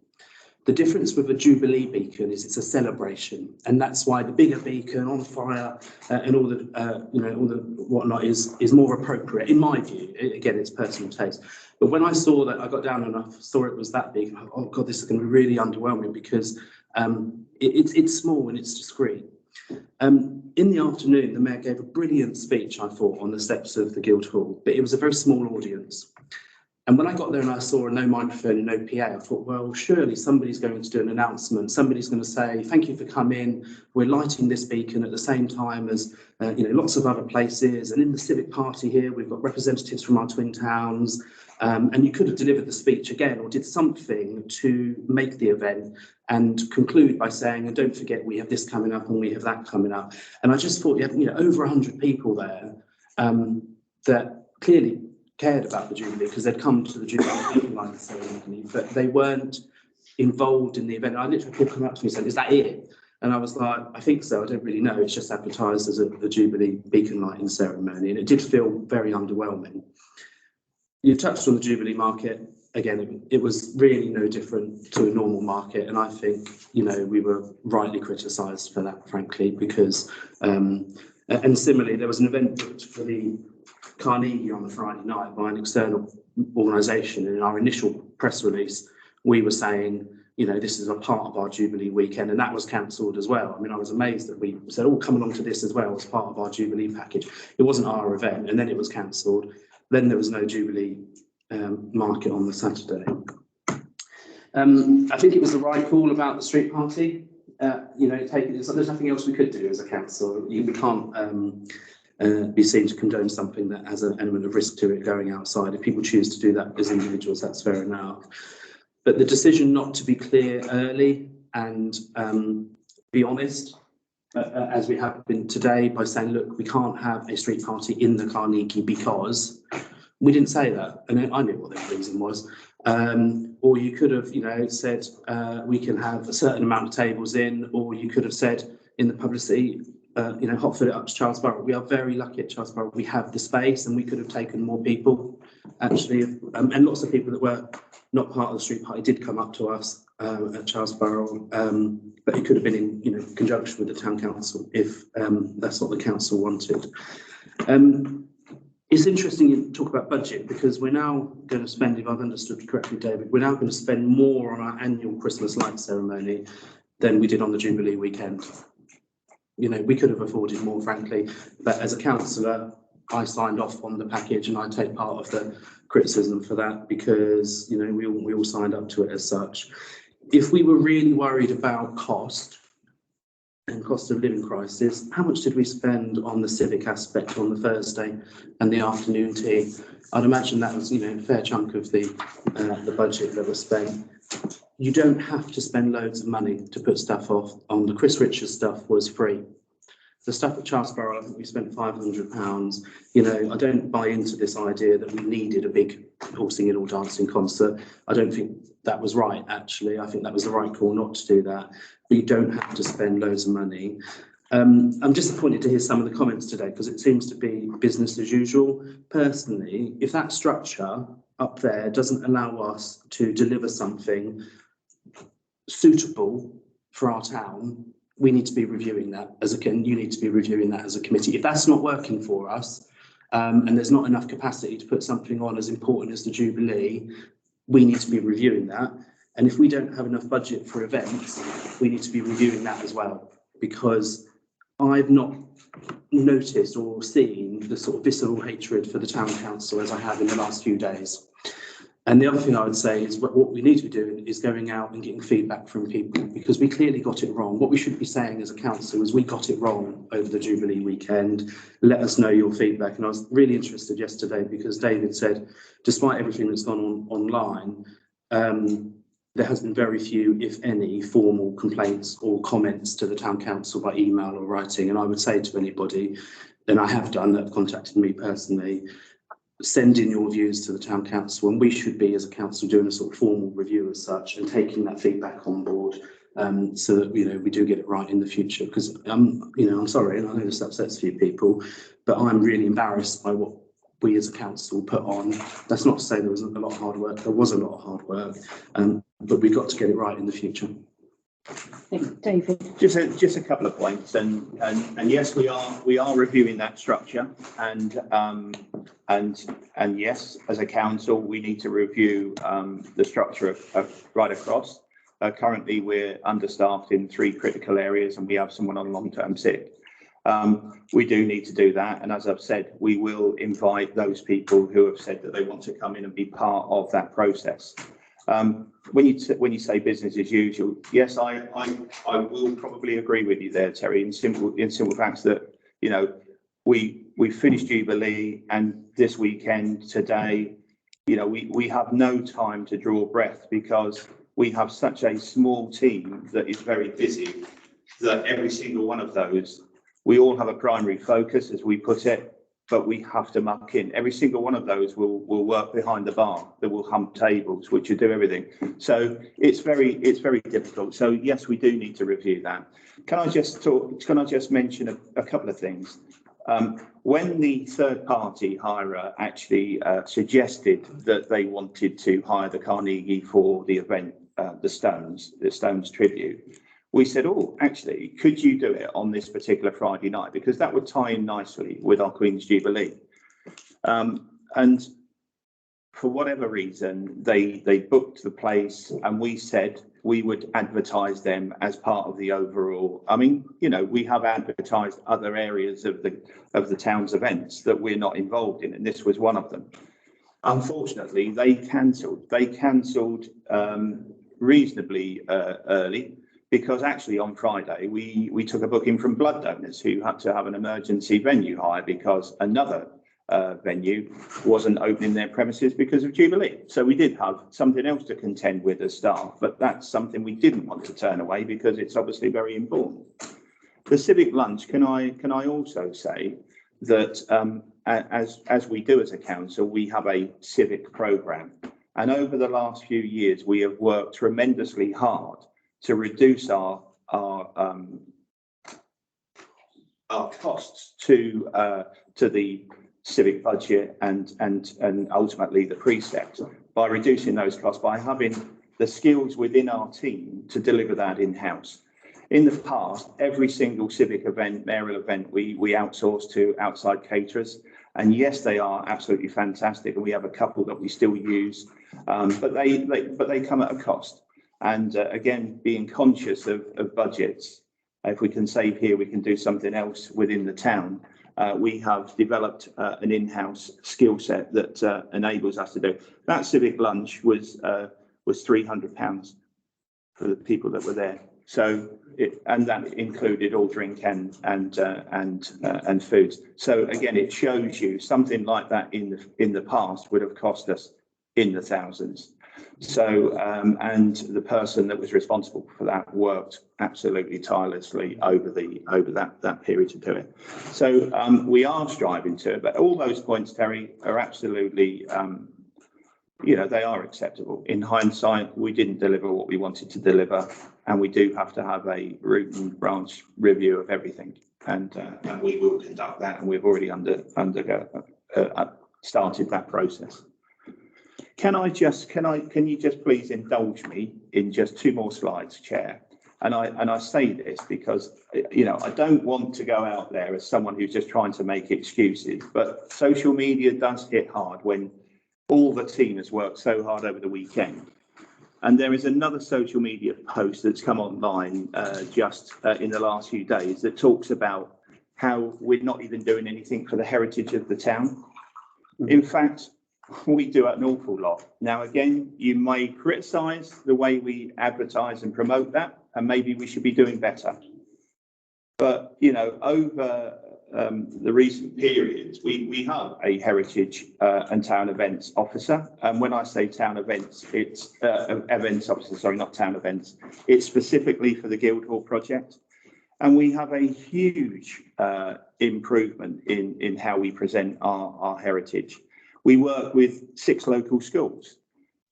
The difference with a Jubilee beacon is it's a celebration, and that's why the bigger beacon on fire and all the all the whatnot is more appropriate in my view. Again, it's personal taste. But when I saw that, I got down and I saw it was that big. Oh God, this is going to be really underwhelming, because it's small and it's discreet. In the afternoon, the mayor gave a brilliant speech, I thought, on the steps of the Guildhall, but it was a very small audience. And when I got there and I saw no microphone and no PA, I thought, well, surely somebody's going to do an announcement. Somebody's going to say, thank you for coming. We're lighting this beacon at the same time as lots of other places. And in the civic party here, we've got representatives from our twin towns. And you could have delivered the speech again or did something to make the event and conclude by saying, and don't forget, we have this coming up and we have that coming up. And I just thought you had over 100 people there that clearly cared about the Jubilee, because they'd come to the Jubilee light ceremony, but they weren't involved in the event. I literally, people come up to me and said, is that it? And I was like, I think so, I don't really know. It's just advertised as a Jubilee beacon lighting ceremony, and it did feel very underwhelming. You touched on the Jubilee market. Again, it was really no different to a normal market, and I think, we were rightly criticised for that, frankly, because, and similarly, there was an event booked for the Carnegie on the Friday night by an external organisation, and in our initial press release, we were saying, this is a part of our Jubilee weekend, and that was cancelled as well. I mean, I was amazed that we said, come along to this as well as part of our Jubilee package. It wasn't our event, and then it was cancelled. Then there was no Jubilee market on the Saturday. I think it was the right call about the street party. There's nothing else we could do as a council. We can't be seen to condone something that has an element of risk to it going outside. If people choose to do that as individuals, that's fair enough. But the decision not to be clear early and be honest, as we have been today, by saying, look, we can't have a street party in the Carnegie because we didn't say that, and I knew what the reason was. Or you could have, said we can have a certain amount of tables in, or you could have said in the publicity, Hotfoot it up to Charles Borough. We are very lucky at Charles Borough. We have the space, and we could have taken more people, actually, and lots of people that were not part of the street party did come up to us at Charles Borough, but it could have been in conjunction with the town council if that's what the council wanted. It's interesting you talk about budget, because we're now going to spend, if I've understood correctly, David, we're now going to spend more on our annual Christmas light ceremony than we did on the Jubilee weekend. We could have afforded more, frankly, but as a councillor, I signed off on the package, and I take part of the criticism for that, because we all signed up to it as such. If we were really worried about cost and cost of living crisis, how much did we spend on the civic aspect on the Thursday and the afternoon tea? I'd imagine that was a fair chunk of the budget that was spent. You don't have to spend loads of money to put stuff off on. The Chris Richards stuff was free. The stuff at Charles Borough, I think we spent £500. I don't buy into this idea that we needed a big all singing, all dancing concert. I don't think that was right, actually. I think that was the right call not to do that. But you don't have to spend loads of money. I'm disappointed to hear some of the comments today, because it seems to be business as usual. Personally, if that structure up there doesn't allow us to deliver something suitable for our town, we need to be reviewing that you need to be reviewing that as a committee. If that's not working for us, and there's not enough capacity to put something on as important as the Jubilee, we need to be reviewing that. And if we don't have enough budget for events, we need to be reviewing that as well, because I've not noticed or seen the sort of visceral hatred for the town council as I have in the last few days. And the other thing I would say is what we need to be doing is going out and getting feedback from people, because we clearly got it wrong. What we should be saying as a council is we got it wrong over the Jubilee weekend. Let us know your feedback. And I was really interested yesterday because David said, despite everything that's gone on online, there has been very few, if any, formal complaints or comments to the town council by email or writing. And I would say to anybody, and I have done, that have contacted me personally, send in your views to the town council, and we should be as a council doing a sort of formal review as such and taking that feedback on board, so that we do get it right in the future. Because I'm sorry, and I know this upsets a few people, but I'm really embarrassed by what we as a council put on. That's not to say there wasn't a lot of hard work. There was a lot of hard work, but we've got to get it right in the future. David. Just a couple of points, and yes, we are reviewing that structure, and yes, as a council, we need to review the structure of right across. Currently, we're understaffed in 3 critical areas, and we have someone on long-term sick. We do need to do that, and as I've said, we will invite those people who have said that they want to come in and be part of that process. When you say business as usual, yes, I will probably agree with you there, Terry, in simple facts that, you know, we finished Jubilee, and this weekend, today, you know, we have no time to draw breath because we have such a small team that is very busy, that every single one of those, we all have a primary focus, as we put it, but we have to muck in. Every single one of those will work behind the bar, that will hump tables, which will do everything. So it's very difficult. So yes, we do need to review that. Can I just mention a couple of things? When the third party hirer actually suggested that they wanted to hire the Carnegie for the event, the Stones tribute, we said, oh, actually, could you do it on this particular Friday night? Because that would tie in nicely with our Queen's Jubilee. And for whatever reason, they booked the place, and we said we would advertise them as part of the overall. I mean, you know, we have advertised other areas of the town's events that we're not involved in, and this was one of them. Unfortunately, they cancelled. They cancelled reasonably early, because actually on Friday we took a booking from blood donors who had to have an emergency venue hire because another venue wasn't opening their premises because of Jubilee. So we did have something else to contend with as staff, but that's something we didn't want to turn away because it's obviously very important. The civic lunch, can I also say that as we do as a council, we have a civic programme, and over the last few years we have worked tremendously hard to reduce our costs to the civic budget and ultimately the precept, by reducing those costs, by having the skills within our team to deliver that in-house. In the past, every single civic event, mayoral event, we outsource to outside caterers, and yes, they are absolutely fantastic, and we have a couple that we still use, but they come at a cost. And again, being conscious of budgets, if we can save here, we can do something else within the town. We have developed an in-house skill set that enables us to do. That civic lunch was £300 for the people that were there. So, and that included all drink and foods. So again, it shows you something like that in the past would have cost us in the thousands. So, and the person that was responsible for that worked absolutely tirelessly over that period to do it. So we are striving to, but all those points, Terry, are absolutely, you know, they are acceptable. In hindsight, we didn't deliver what we wanted to deliver, and we do have to have a root and branch review of everything, and we will conduct that, and we've already started that process. Can you just please indulge me in just 2 more slides, Chair? And I say this because, you know, I don't want to go out there as someone who's just trying to make excuses, but social media does hit hard when all the team has worked so hard over the weekend. And there is another social media post that's come online just in the last few days that talks about how we're not even doing anything for the heritage of the town. In fact, we do an awful lot. Now, again, you may criticise the way we advertise and promote that, and maybe we should be doing better. But, you know, over the recent periods, we have a heritage and town events officer. And when I say town events, it's events officer, sorry, not town events. It's specifically for the Guildhall project. And we have a huge improvement in how we present our heritage. We work with 6 local schools: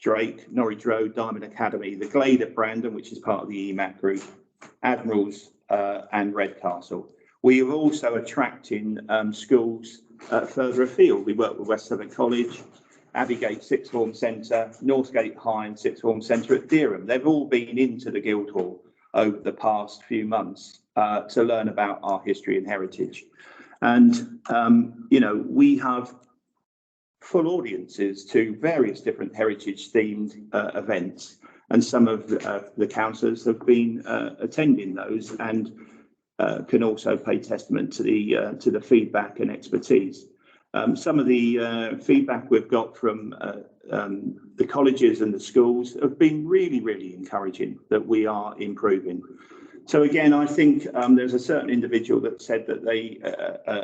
Drake, Norwich Road, Diamond Academy, the Glade at Brandon, which is part of the EMAC group, Admirals and Redcastle. We are also attracting schools further afield. We work with West Southern College, Abbeygate Sixth Form Centre, Northgate High and Sixth Form Centre at Dereham. They've all been into the Guildhall over the past few months to learn about our history and heritage. And, you know, we have full audiences to various different heritage themed events. And some of the councillors have been attending those and can also pay testament to the feedback and expertise. Some of the feedback we've got from the colleges and the schools have been really, really encouraging that we are improving. So again, I think there's a certain individual that said that they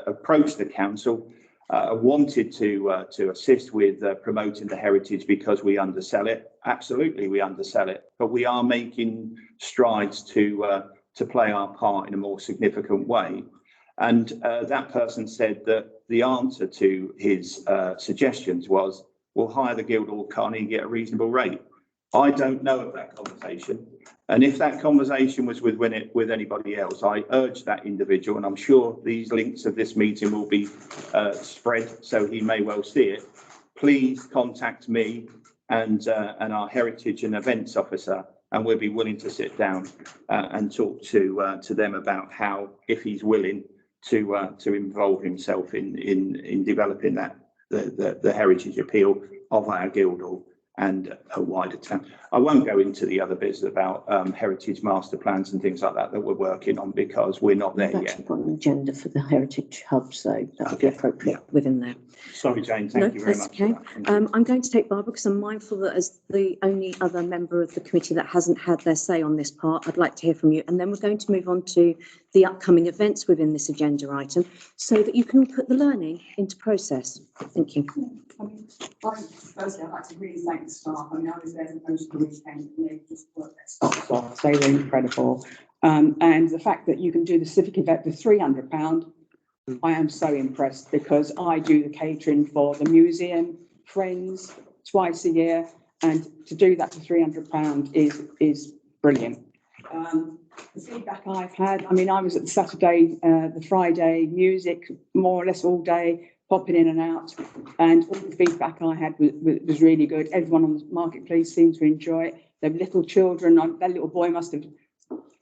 approached the council, wanted to assist with promoting the heritage because we undersell it. Absolutely, we undersell it, but we are making strides to play our part in a more significant way. And that person said that the answer to his suggestions was, we'll hire the Guildhall Carnegie at a reasonable rate. I don't know of that conversation. And if that conversation was with anybody else, I urge that individual, and I'm sure these links of this meeting will be spread, so he may well see it. Please contact me and our heritage and events officer, and we'll be willing to sit down and talk to them about how, if he's willing, to involve himself in developing that the heritage appeal of our Guildhall and a wider town. I won't go into the other bits about heritage master plans and things like that we're working on, because we're not there We've yet. actually got an agenda for the Heritage Hub, so that would be appropriate within there. Sorry, Jane, thank you very that's much. okay. For that. I'm going to take Barbara because I'm mindful that as the only other member of the committee that hasn't had their say on this part, I'd like to hear from you. And then we're going to move on to the upcoming events within this agenda item so that you can all put the learning into process. Thank you. Firstly, I'd like to really thank the staff. I mean, I was there for most of the weekend and they just worked their socks off. They were incredible. And the fact that you can do the civic event for £300, I am so impressed, because I do the catering for the museum, Friends, twice a year, and to do that for £300 is brilliant. The feedback I've had, I mean, I was at the Saturday, the Friday music, more or less all day, popping in and out, and all the feedback I had was really good. Everyone on the marketplace seemed to enjoy it. The little children, that little boy must have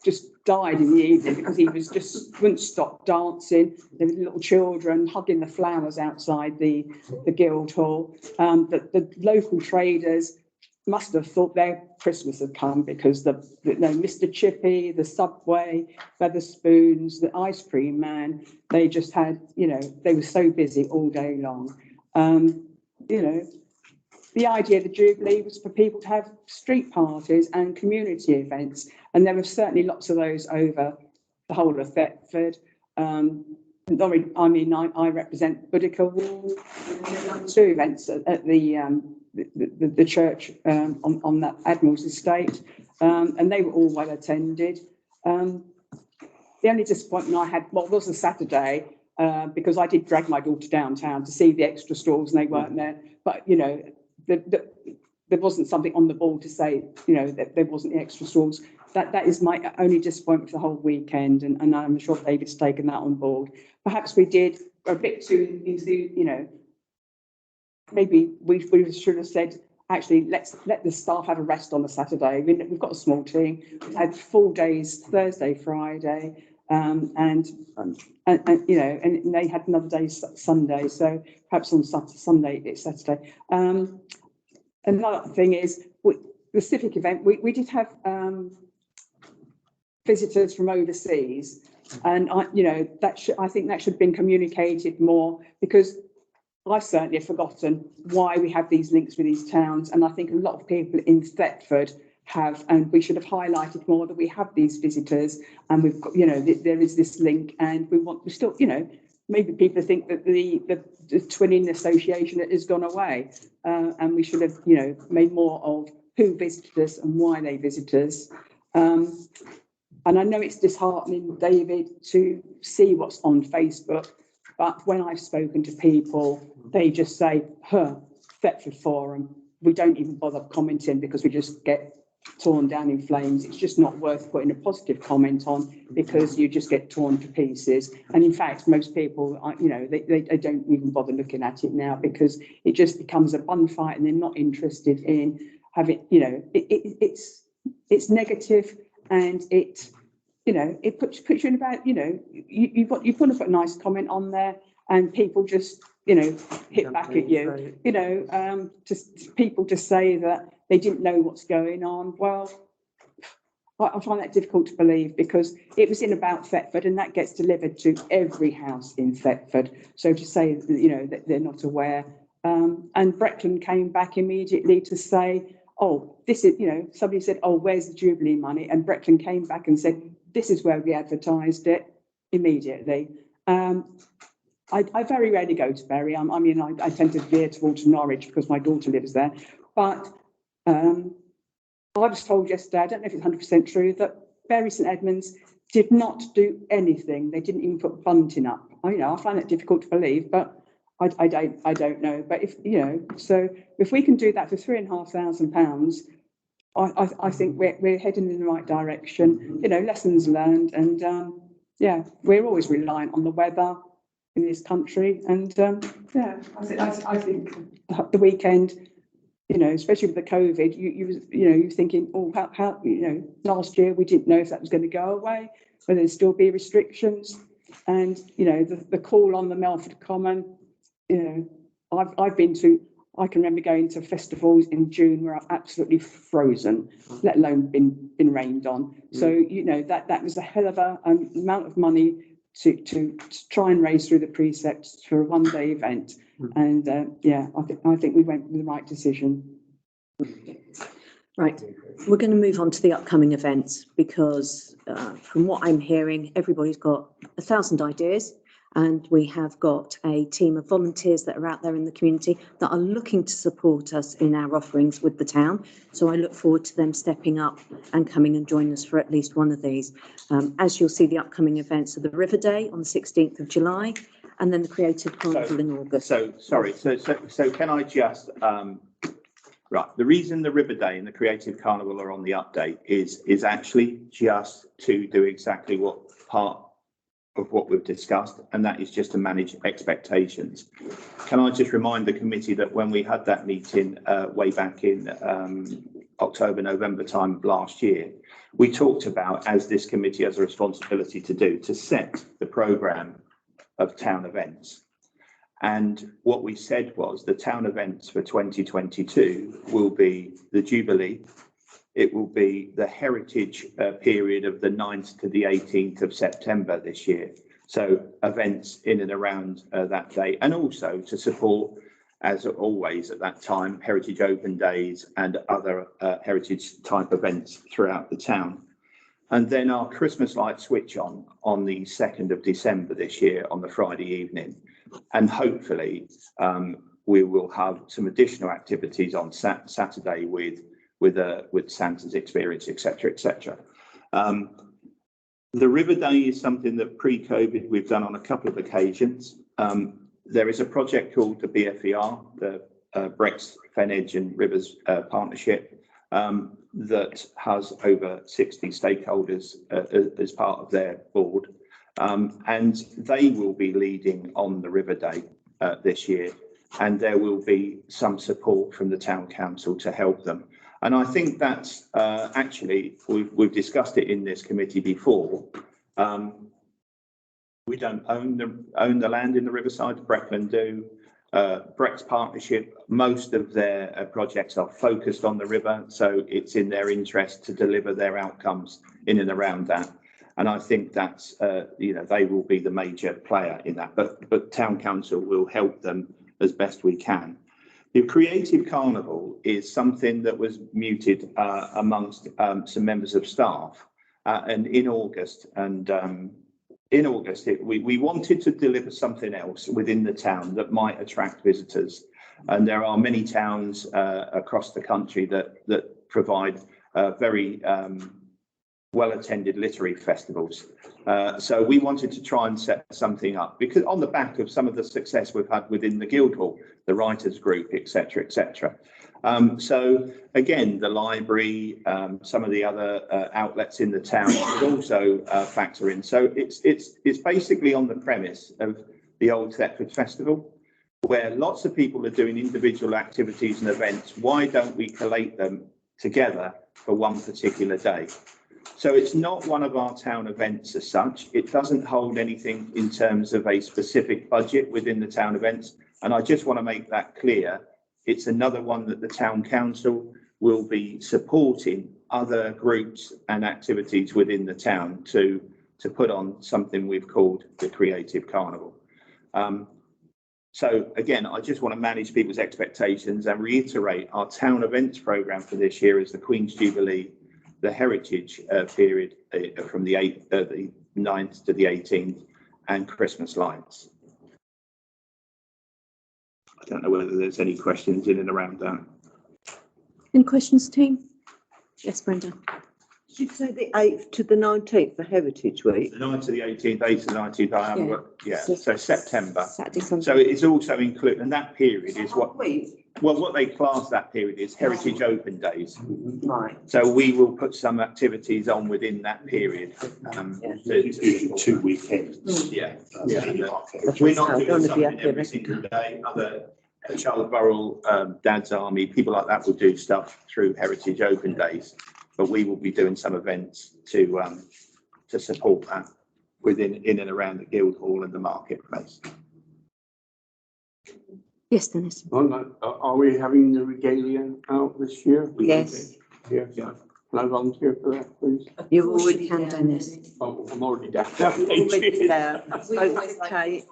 just died in the evening because he was just wouldn't stop dancing. There were little children hugging the flowers outside the Guildhall. The local traders must have thought their Christmas had come, because Mr. Chippy, the Subway, Featherspoons, the ice cream man, they just had, they were so busy all day long. The idea of the Jubilee was for people to have street parties and community events, and there were certainly lots of those over the whole of Thetford. I represent Boudica Wall. There were 2 events at the church on that Admiral's estate, and they were all well attended. The only disappointment I had, was the Saturday, because I did drag my daughter downtown to see the extra stalls and they weren't there. But, there wasn't something on the board to say, that there wasn't the extra stalls. That is my only disappointment for the whole weekend, and I'm sure David's taken that on board. Perhaps we did a bit too into, maybe we should have said, actually, let's let the staff have a rest on the Saturday. We've got a small team. We've had full days, Thursday, Friday, and they had another day Sunday. So perhaps on Sunday it's Saturday. Another thing is the civic event. We did have visitors from overseas, and I think that should have been communicated more, because I've certainly forgotten why we have these links with these towns, and I think a lot of people in Thetford have, and we should have highlighted more that we have these visitors, and we've got, you know, there is this link, and we still, you know, maybe people think that the Twinning Association has gone away, and we should have, you know, made more of who visited us and why they visit us. And I know it's disheartening, David, to see what's on Facebook, but when I've spoken to people, they just say, Thetford Forum, we don't even bother commenting because we just get torn down in flames. It's just not worth putting a positive comment on because you just get torn to pieces. And in fact, most people, you know, they don't even bother looking at it now because it just becomes a bun fight and they're not interested in having, you know, it's negative, and it, you know, it puts you in about, you know, you want to put a nice comment on there and people just, you know, hit back at you, you know, just people to say that they didn't know what's going on. Well, I find that difficult to believe because it was in About Thetford and that gets delivered to every house in Thetford. So to say, you know, that they're not aware. And Brecton came back immediately to say, oh, this is, you know, somebody said, oh, where's the Jubilee money? And Brecton came back and said, this is where we advertised it immediately. I very rarely go to Bury. I mean, I tend to veer towards Norwich because my daughter lives there. But I was told yesterday, I don't know if it's 100% true, that Bury St Edmunds did not do anything. They didn't even put bunting up. You know, I find that difficult to believe, but I don't know. But if, you know, so if we can do that for £3,500, I think we're heading in the right direction. You know, lessons learned, and yeah, we're always reliant on the weather in this country, and yeah, I think the weekend, you know, especially with the COVID, you're thinking, oh, how, you know, last year we didn't know if that was going to go away, whether there'd still be restrictions, and you know, the call on the Melford Common, you know, I've been to. I can remember going to festivals in June where I've absolutely frozen, let alone been rained on. So, you know, that was a hell of a amount of money to try and raise through the precepts for a one-day event. And yeah, I think we went with the right decision. Right, we're going to move on to the upcoming events because from what I'm hearing, everybody's got 1,000 ideas. And we have got a team of volunteers that are out there in the community that are looking to support us in our offerings with the town. So I look forward to them stepping up and coming and joining us for at least one of these. As you'll see, the upcoming events are the River Day on the 16th of July, and then the Creative Carnival in August. So can I just, right, the reason the River Day and the Creative Carnival are on the update is actually just to do exactly what part of what we've discussed, and that is just to manage expectations. Can I just remind the committee that when we had that meeting way back in October, November time last year, we talked about, as this committee has a responsibility to do, to set the programme of town events. And what we said was the town events for 2022 will be the Jubilee. It will be the heritage period of the 9th to the 18th of September this year. So events in and around that day, and also to support, as always at that time, Heritage Open Days and other heritage type events throughout the town. And then our Christmas light switch on the 2nd of December this year on the Friday evening. And hopefully we will have some additional activities on Saturday with Santa's experience, etc., etc. The River Day is something that pre-COVID we've done on a couple of occasions. There is a project called the BFER, the Brex, Fenedge and Rivers Partnership, that has over 60 stakeholders as part of their board, and they will be leading on the River Day this year, and there will be some support from the town council to help them. And I think that's actually, we've discussed it in this committee before. We don't own the land in the Riverside, Breckland do. Brex Partnership, most of their projects are focused on the river, so it's in their interest to deliver their outcomes in and around that. And I think that's, you know, they will be the major player in that, but town council will help them as best we can. The Creative Carnival is something that was mooted amongst some members of staff and in August. And in August, we wanted to deliver something else within the town that might attract visitors. And there are many towns across the country that provide very well-attended literary festivals. So we wanted to try and set something up because on the back of some of the success we've had within the Guildhall, the writers group, etc., etc. So again, the library, some of the other outlets in the town would also factor in. So it's basically on the premise of the Old Thetford Festival, where lots of people are doing individual activities and events. Why don't we collate them together for one particular day? So it's not one of our town events as such. It doesn't hold anything in terms of a specific budget within the town events. And I just want to make that clear. It's another one that the town council will be supporting other groups and activities within the town to put on something we've called the Creative Carnival. So again, I just want to manage people's expectations and reiterate our town events programme for this year is the Queen's Jubilee, the Heritage period from the 9th to the 18th, and Christmas lights. I don't know whether there's any questions in and around that. Any questions, team? Yes, Brenda. Did you say the 8th to the 19th, the Heritage Week? The 9th to the 18th, 8th to the 19th, I haven't got, yeah, so September. Saturday, Sunday. So it's also included, and that period is what, Week? well, what they class that period is Heritage Open Days. Right. So we will put some activities on within that period. Usually 2 weekends. Yeah. Yeah. We're not I don't doing wanna be something up here every single day. Other Charles Burrell, Dad's Army, people like that will do stuff through Heritage Open Days, but we will be doing some events to support that in and around the Guildhall and the marketplace. Yes, Dennis. Are we having the regalia out this year? Yes. Yes. Yeah. Can I volunteer for that, please? You're Of course you already can, down, Dennis. Dennis. Oh, I'm already down. Already down. I spoke with Kate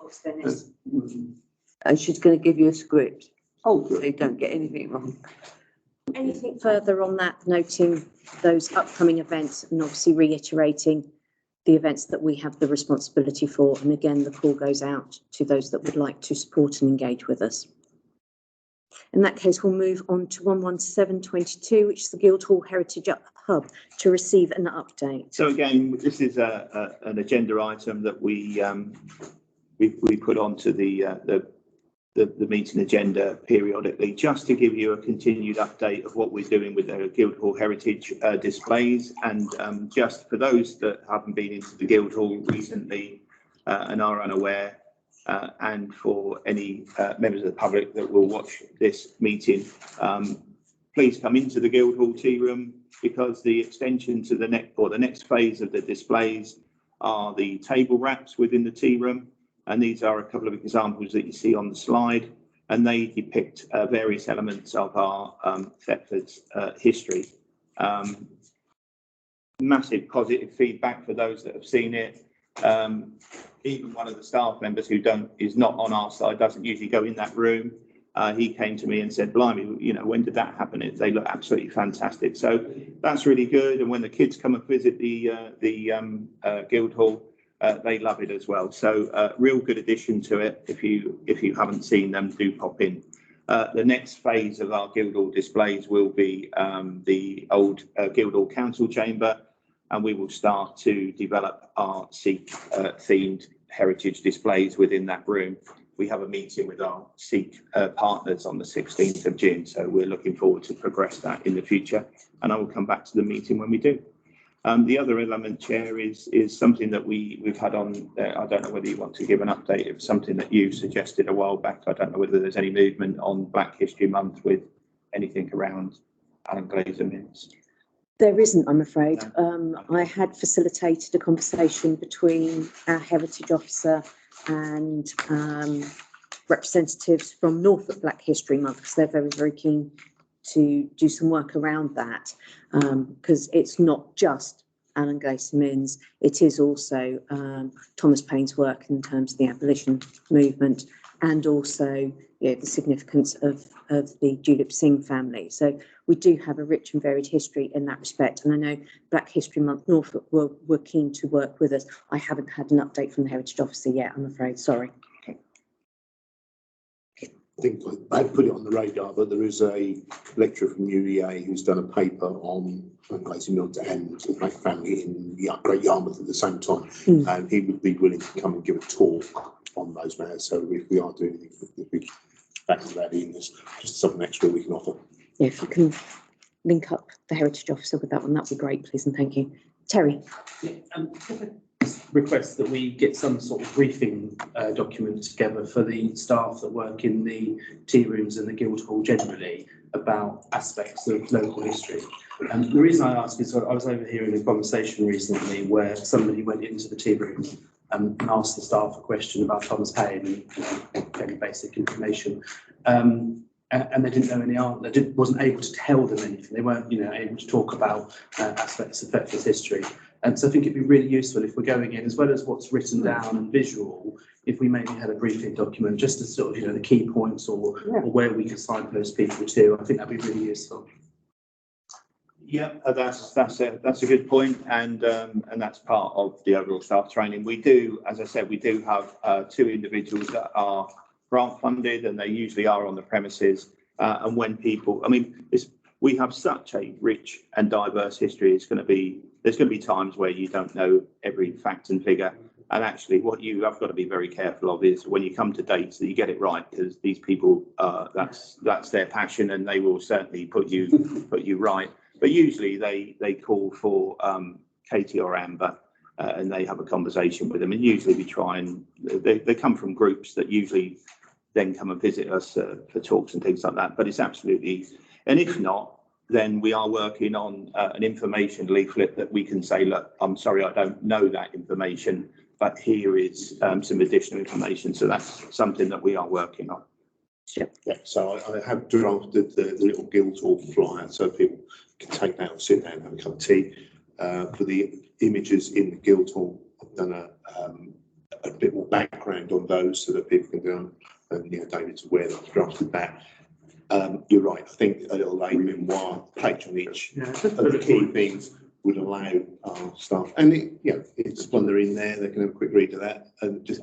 and she's going to give you a script Oh, so good. you don't get anything wrong. Anything further on that, noting those upcoming events and obviously reiterating the events that we have the responsibility for. And again, the call goes out to those that would like to support and engage with us. In that case, we'll move on to 11722, which is the Guildhall Heritage Hub, to receive an update. So again, this is an agenda item that we put onto the meeting agenda periodically, just to give you a continued update of what we're doing with the Guildhall Heritage displays. And just for those that haven't been into the Guildhall recently and are unaware, and for any members of the public that will watch this meeting, please come into the Guildhall tea room, because the extension to the next phase of the displays are the table wraps within the tea room. And these are a couple of examples that you see on the slide, and they depict various elements of our Thetford's history. Massive positive feedback for those that have seen it. Even one of the staff members who is not on our side, doesn't usually go in that room. He came to me and said, "Blimey, you know, when did that happen? They look absolutely fantastic." So that's really good. And when the kids come and visit the Guildhall, they love it as well. So real good addition to it. If you haven't seen them, do pop in. The next phase of our Guildhall displays will be the old Guildhall Council Chamber, and we will start to develop our Sikh themed heritage displays within that room. We have a meeting with our Sikh partners on the 16th of June, so we're looking forward to progress that in the future, and I will come back to the meeting when we do. The other element, Chair, is something that we've had on, I don't know whether you want to give an update of something that you suggested a while back. I don't know whether there's any movement on Black History Month with anything around Alan Glazer Mints. There isn't, I'm afraid. I had facilitated a conversation between our heritage officer and representatives from Norfolk Black History Month, because they're very, very keen to do some work around that, because it's not just Alan Glazer Minns, it is also Thomas Paine's work in terms of the abolition movement and also the significance of the Julep Singh family. So we do have a rich and varied history in that respect. And I know Black History Month Norfolk were keen to work with us. I haven't had an update from the Heritage Officer yet, I'm afraid. Sorry. I think I put it on the radar, but there is a lecturer from UEA who's done a paper on Glazy Milton and the Black family in Great Yarmouth at the same time. And he would be willing to come and give a talk on those matters. So if we are doing anything, if we factor that in, there's just something extra we can offer. Yeah, if you can link up the Heritage Officer with that one, that'd be great, please, and thank you. Terry. Request that we get some sort of briefing document together for the staff that work in the tea rooms and the Guildhall generally about aspects of local history. And the reason I ask is I was overhearing a conversation recently where somebody went into the tea room and asked the staff a question about Thomas Paine and very basic information. And they didn't know any answer. They wasn't able to tell them anything. They weren't, able to talk about aspects of Thetford history. And so I think it'd be really useful if we're going in, as well as what's written down and visual, if we maybe had a briefing document, just to sort of, the key points or where we could signpost people to. I think that'd be really useful. Yeah, that's a good point, and that's part of the overall staff training. We do, as I said, we do have 2 individuals that are grant funded, and they usually are on the premises. And when people, we have such a rich and diverse history. There's going to be times where you don't know every fact and figure. And actually, what you have got to be very careful of is when you come to dates that you get it right, because these people, that's their passion, and they will certainly put you right. But usually they call for Katie or Amber, and they have a conversation with them. And usually we try and they come from groups that usually then come and visit us for talks and things like that. But it's absolutely, and if not, then we are working on an information leaflet that we can say, look, I'm sorry, I don't know that information, but here is some additional information. So that's something that we are working on. Yeah, so I have drafted the little Guildhall flyer so people can take that and sit down and have a cup of tea. For the images in the Guildhall, I've done a bit more background on those so that people can do them. And David's aware that I've drafted that. You're right. I think a little lay memoir page on each of the key things would allow our staff, and it's when they're in there, they can have a quick read of that and just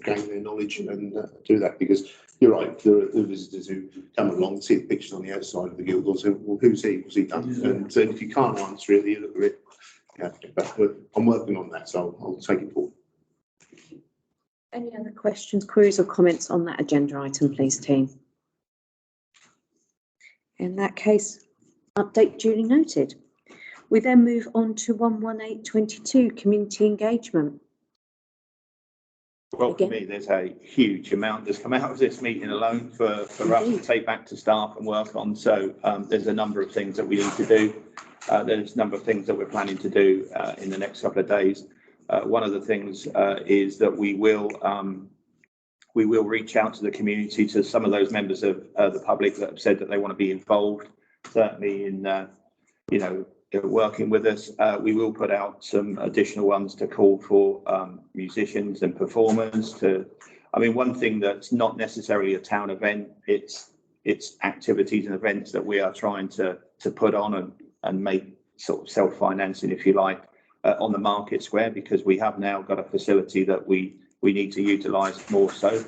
gain their knowledge and do that. Because you're right, there are visitors who come along, see the pictures on the outside of the Guildhall, say, well, who's he? What's he done? Yeah. And so if you can't answer it, you look at it. But I'm working on that, so I'll take it forward. Any other questions, queries, or comments on that agenda item, please, team? In that case, update duly noted. We then move on to 11822, community engagement. Well, for me, there's a huge amount that's come out of this meeting alone for us to take back to staff and work on. So there's a number of things that we need to do. There's a number of things that we're planning to do in the next couple of days. One of the things is that we will reach out to the community, to some of those members of the public that have said that they want to be involved, certainly in, working with us. We will put out some additional ones to call for musicians and performers one thing that's not necessarily a town event, it's activities and events that we are trying to put on and make sort of self-financing, if you like, on the market square, because we have now got a facility that we need to utilise more so.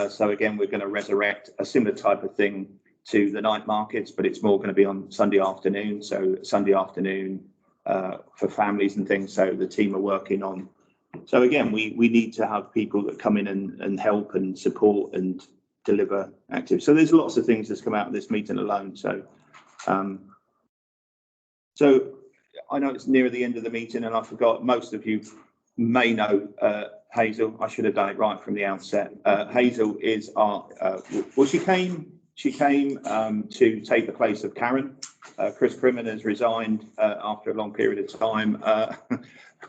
So again, we're going to resurrect a similar type of thing to the night markets, but it's more going to be on Sunday afternoon. So Sunday afternoon for families and things. So the team are working on. So again, we need to have people that come in and help and support and deliver active. So there's lots of things that's come out of this meeting alone. So I know it's near the end of the meeting, and I forgot, most of you may know Hazel. I should have done it right from the outset. Hazel is our, she came to take the place of Karen. Chris Crimmen has resigned after a long period of time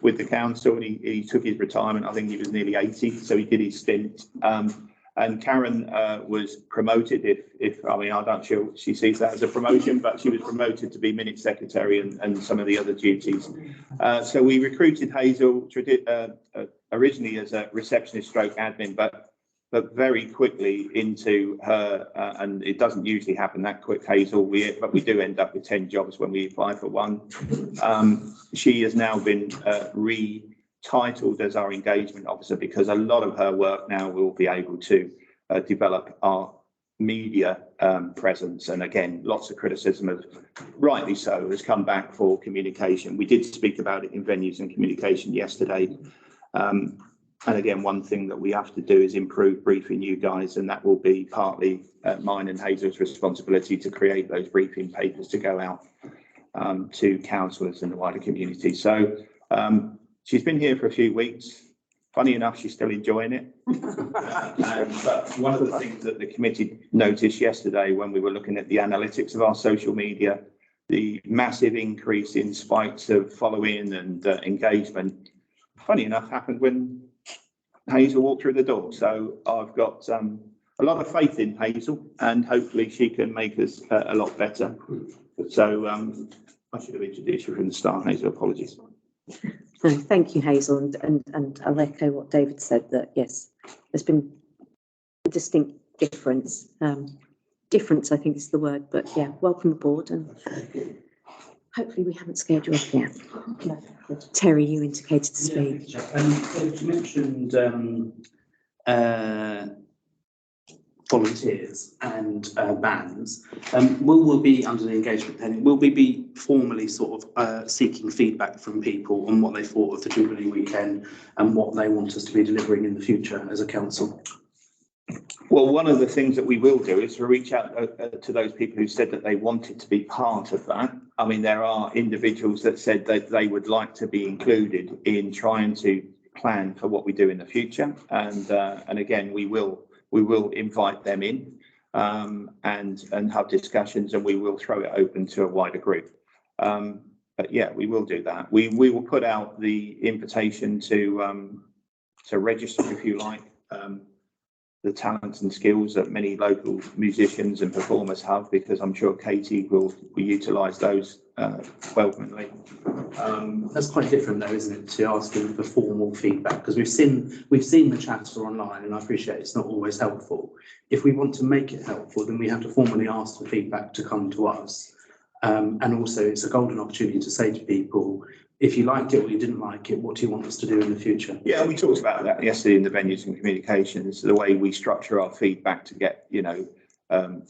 with the council, and he took his retirement. I think he was nearly 80, so he did his stint. And Karen was promoted, I'm not sure she sees that as a promotion, but she was promoted to be minute secretary and some of the other duties. So we recruited Hazel originally as a receptionist stroke admin, but but very quickly into her, and it doesn't usually happen that quick, Hazel, but we do end up with 10 jobs when we apply for one. She has now been retitled as our engagement officer because a lot of her work now will be able to develop our media presence. And again, lots of criticism of, rightly so, has come back for communication. We did speak about it in venues and communication yesterday. And again, one thing that we have to do is improve briefing you guys, and that will be partly mine and Hazel's responsibility to create those briefing papers to go out to councillors and the wider community. So she's been here for a few weeks. Funny enough, she's still enjoying it. But one of the things that the committee noticed yesterday when we were looking at the analytics of our social media, the massive increase in spikes of following and engagement, funny enough, happened when Hazel walked through the door. So I've got a lot of faith in Hazel, and hopefully she can make us a lot better. So I should have introduced you from the start, Hazel. Apologies. No, thank you, Hazel, and I'll echo what David said, that yes, there's been a distinct difference. Difference, I think, is the word, but yeah, welcome aboard, and hopefully we haven't scared you off yet. Terry, you indicated to speak. You mentioned volunteers and bands. Will we be under the engagement then? Will we be formally sort of seeking feedback from people on what they thought of the Jubilee weekend and what they want us to be delivering in the future as a council? Well, one of the things that we will do is to reach out to those people who said that they wanted to be part of that. I mean, there are individuals that said that they would like to be included in trying to plan for what we do in the future. And again, we will invite them in and have discussions, and we will throw it open to a wider group. But yeah, we will do that. We will put out the invitation to register, if you like, the talents and skills that many local musicians and performers have, because I'm sure Katie will utilise those welcomingly. That's quite different though, isn't it, to asking for formal feedback, because we've seen the chatter online, and I appreciate it's not always helpful. If we want to make it helpful, then we have to formally ask for feedback to come to us. And also it's a golden opportunity to say to people, if you liked it or you didn't like it, what do you want us to do in the future? Yeah, we talked about that yesterday in the venues and communications, the way we structure our feedback to get,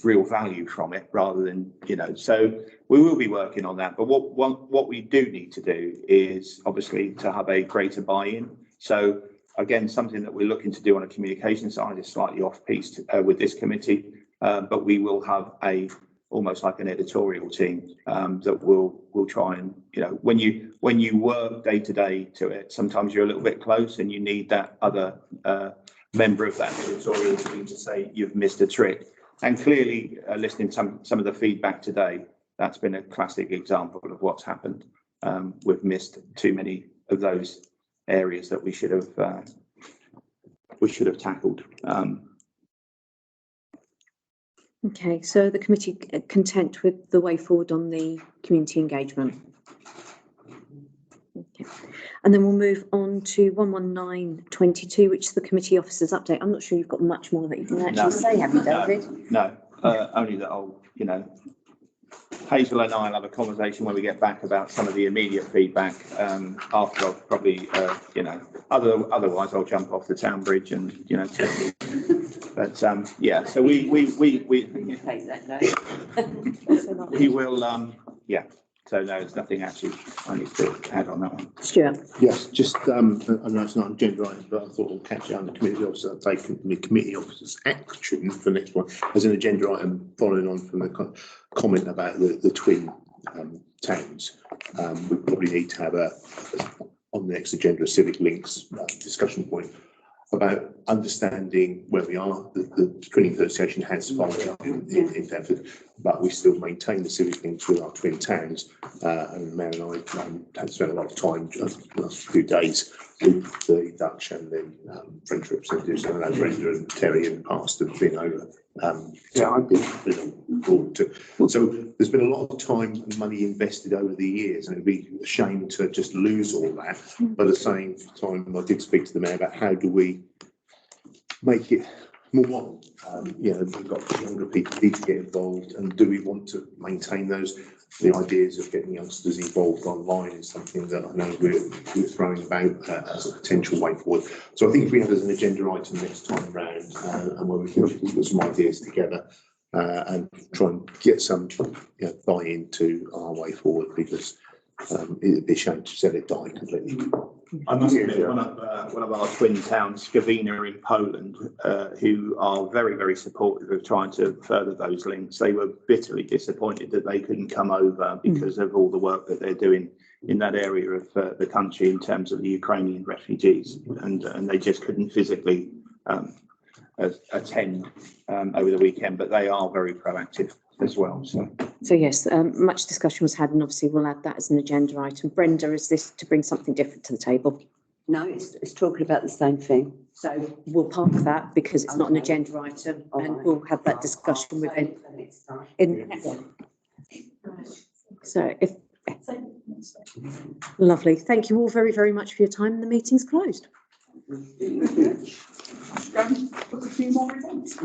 real value from it rather than, so we will be working on that. But what we do need to do is obviously to have a greater buy-in. So again, something that we're looking to do on a communication side is slightly off piece with this committee, but we will have almost like an editorial team that will try and, when you work day to day to it, sometimes you're a little bit close and you need that other member of that editorial team to say you've missed a trick. And clearly, listening to some of the feedback today, that's been a classic example of what's happened. We've missed too many of those areas that we should have tackled. Okay, so the committee content with the way forward on the community engagement. Okay. And then we'll move on to 11922, which is the committee officers update. I'm not sure you've got much more that you can actually say, have you, David? No, only that I'll, Hazel and I will have a conversation when we get back about some of the immediate feedback after I've probably, otherwise I'll jump off the town bridge and, but yeah, so we Take that note. we will, yeah. So no, there's nothing actually I need to add on that one. Stuart. Yes, just, I know it's not an agenda item, but I thought we'll catch it on the committee officer, taking the committee officer's action for the next one as an agenda item, following on from the comment about the twin towns. We probably need to have on the next agenda, a civic links discussion point about understanding where we are. The Twinning Association has followed up in Deptford, but we still maintain the civic links with our twin towns. And Mayor and I have spent a lot of time just the last few days with the Dutch and the French representatives, and as Brenda and Terry in the past have been over. I've been forward to. So there's been a lot of time and money invested over the years, and it'd be a shame to just lose all that. But at the same time, I did speak to the Mayor about how do we make it more. You know, we've got younger people who need to get involved, and do we want to maintain those? The ideas of getting youngsters involved online is something that I know we're throwing about as a potential way forward. So I think if we have as an agenda item next time round, and where we can put some ideas together and try and get some buy-in to our way forward, because it'd be a shame to let it die completely. I must admit, one of our twin towns, Skawina in Poland, who are very, very supportive of trying to further those links. They were bitterly disappointed that they couldn't come over because of all the work that they're doing in that area of the country in terms of the Ukrainian refugees, and they just couldn't physically attend over the weekend. But they are very proactive as well. So yes, much discussion was had, and obviously we'll add that as an agenda item. Brenda, is this to bring something different to the table? No, it's talking about the same thing. So we'll park that because it's not an Okay. agenda item, All and right. we'll have that discussion with it. So if, lovely. Thank you all very, very much for your time. The meeting's closed. Book a few more events.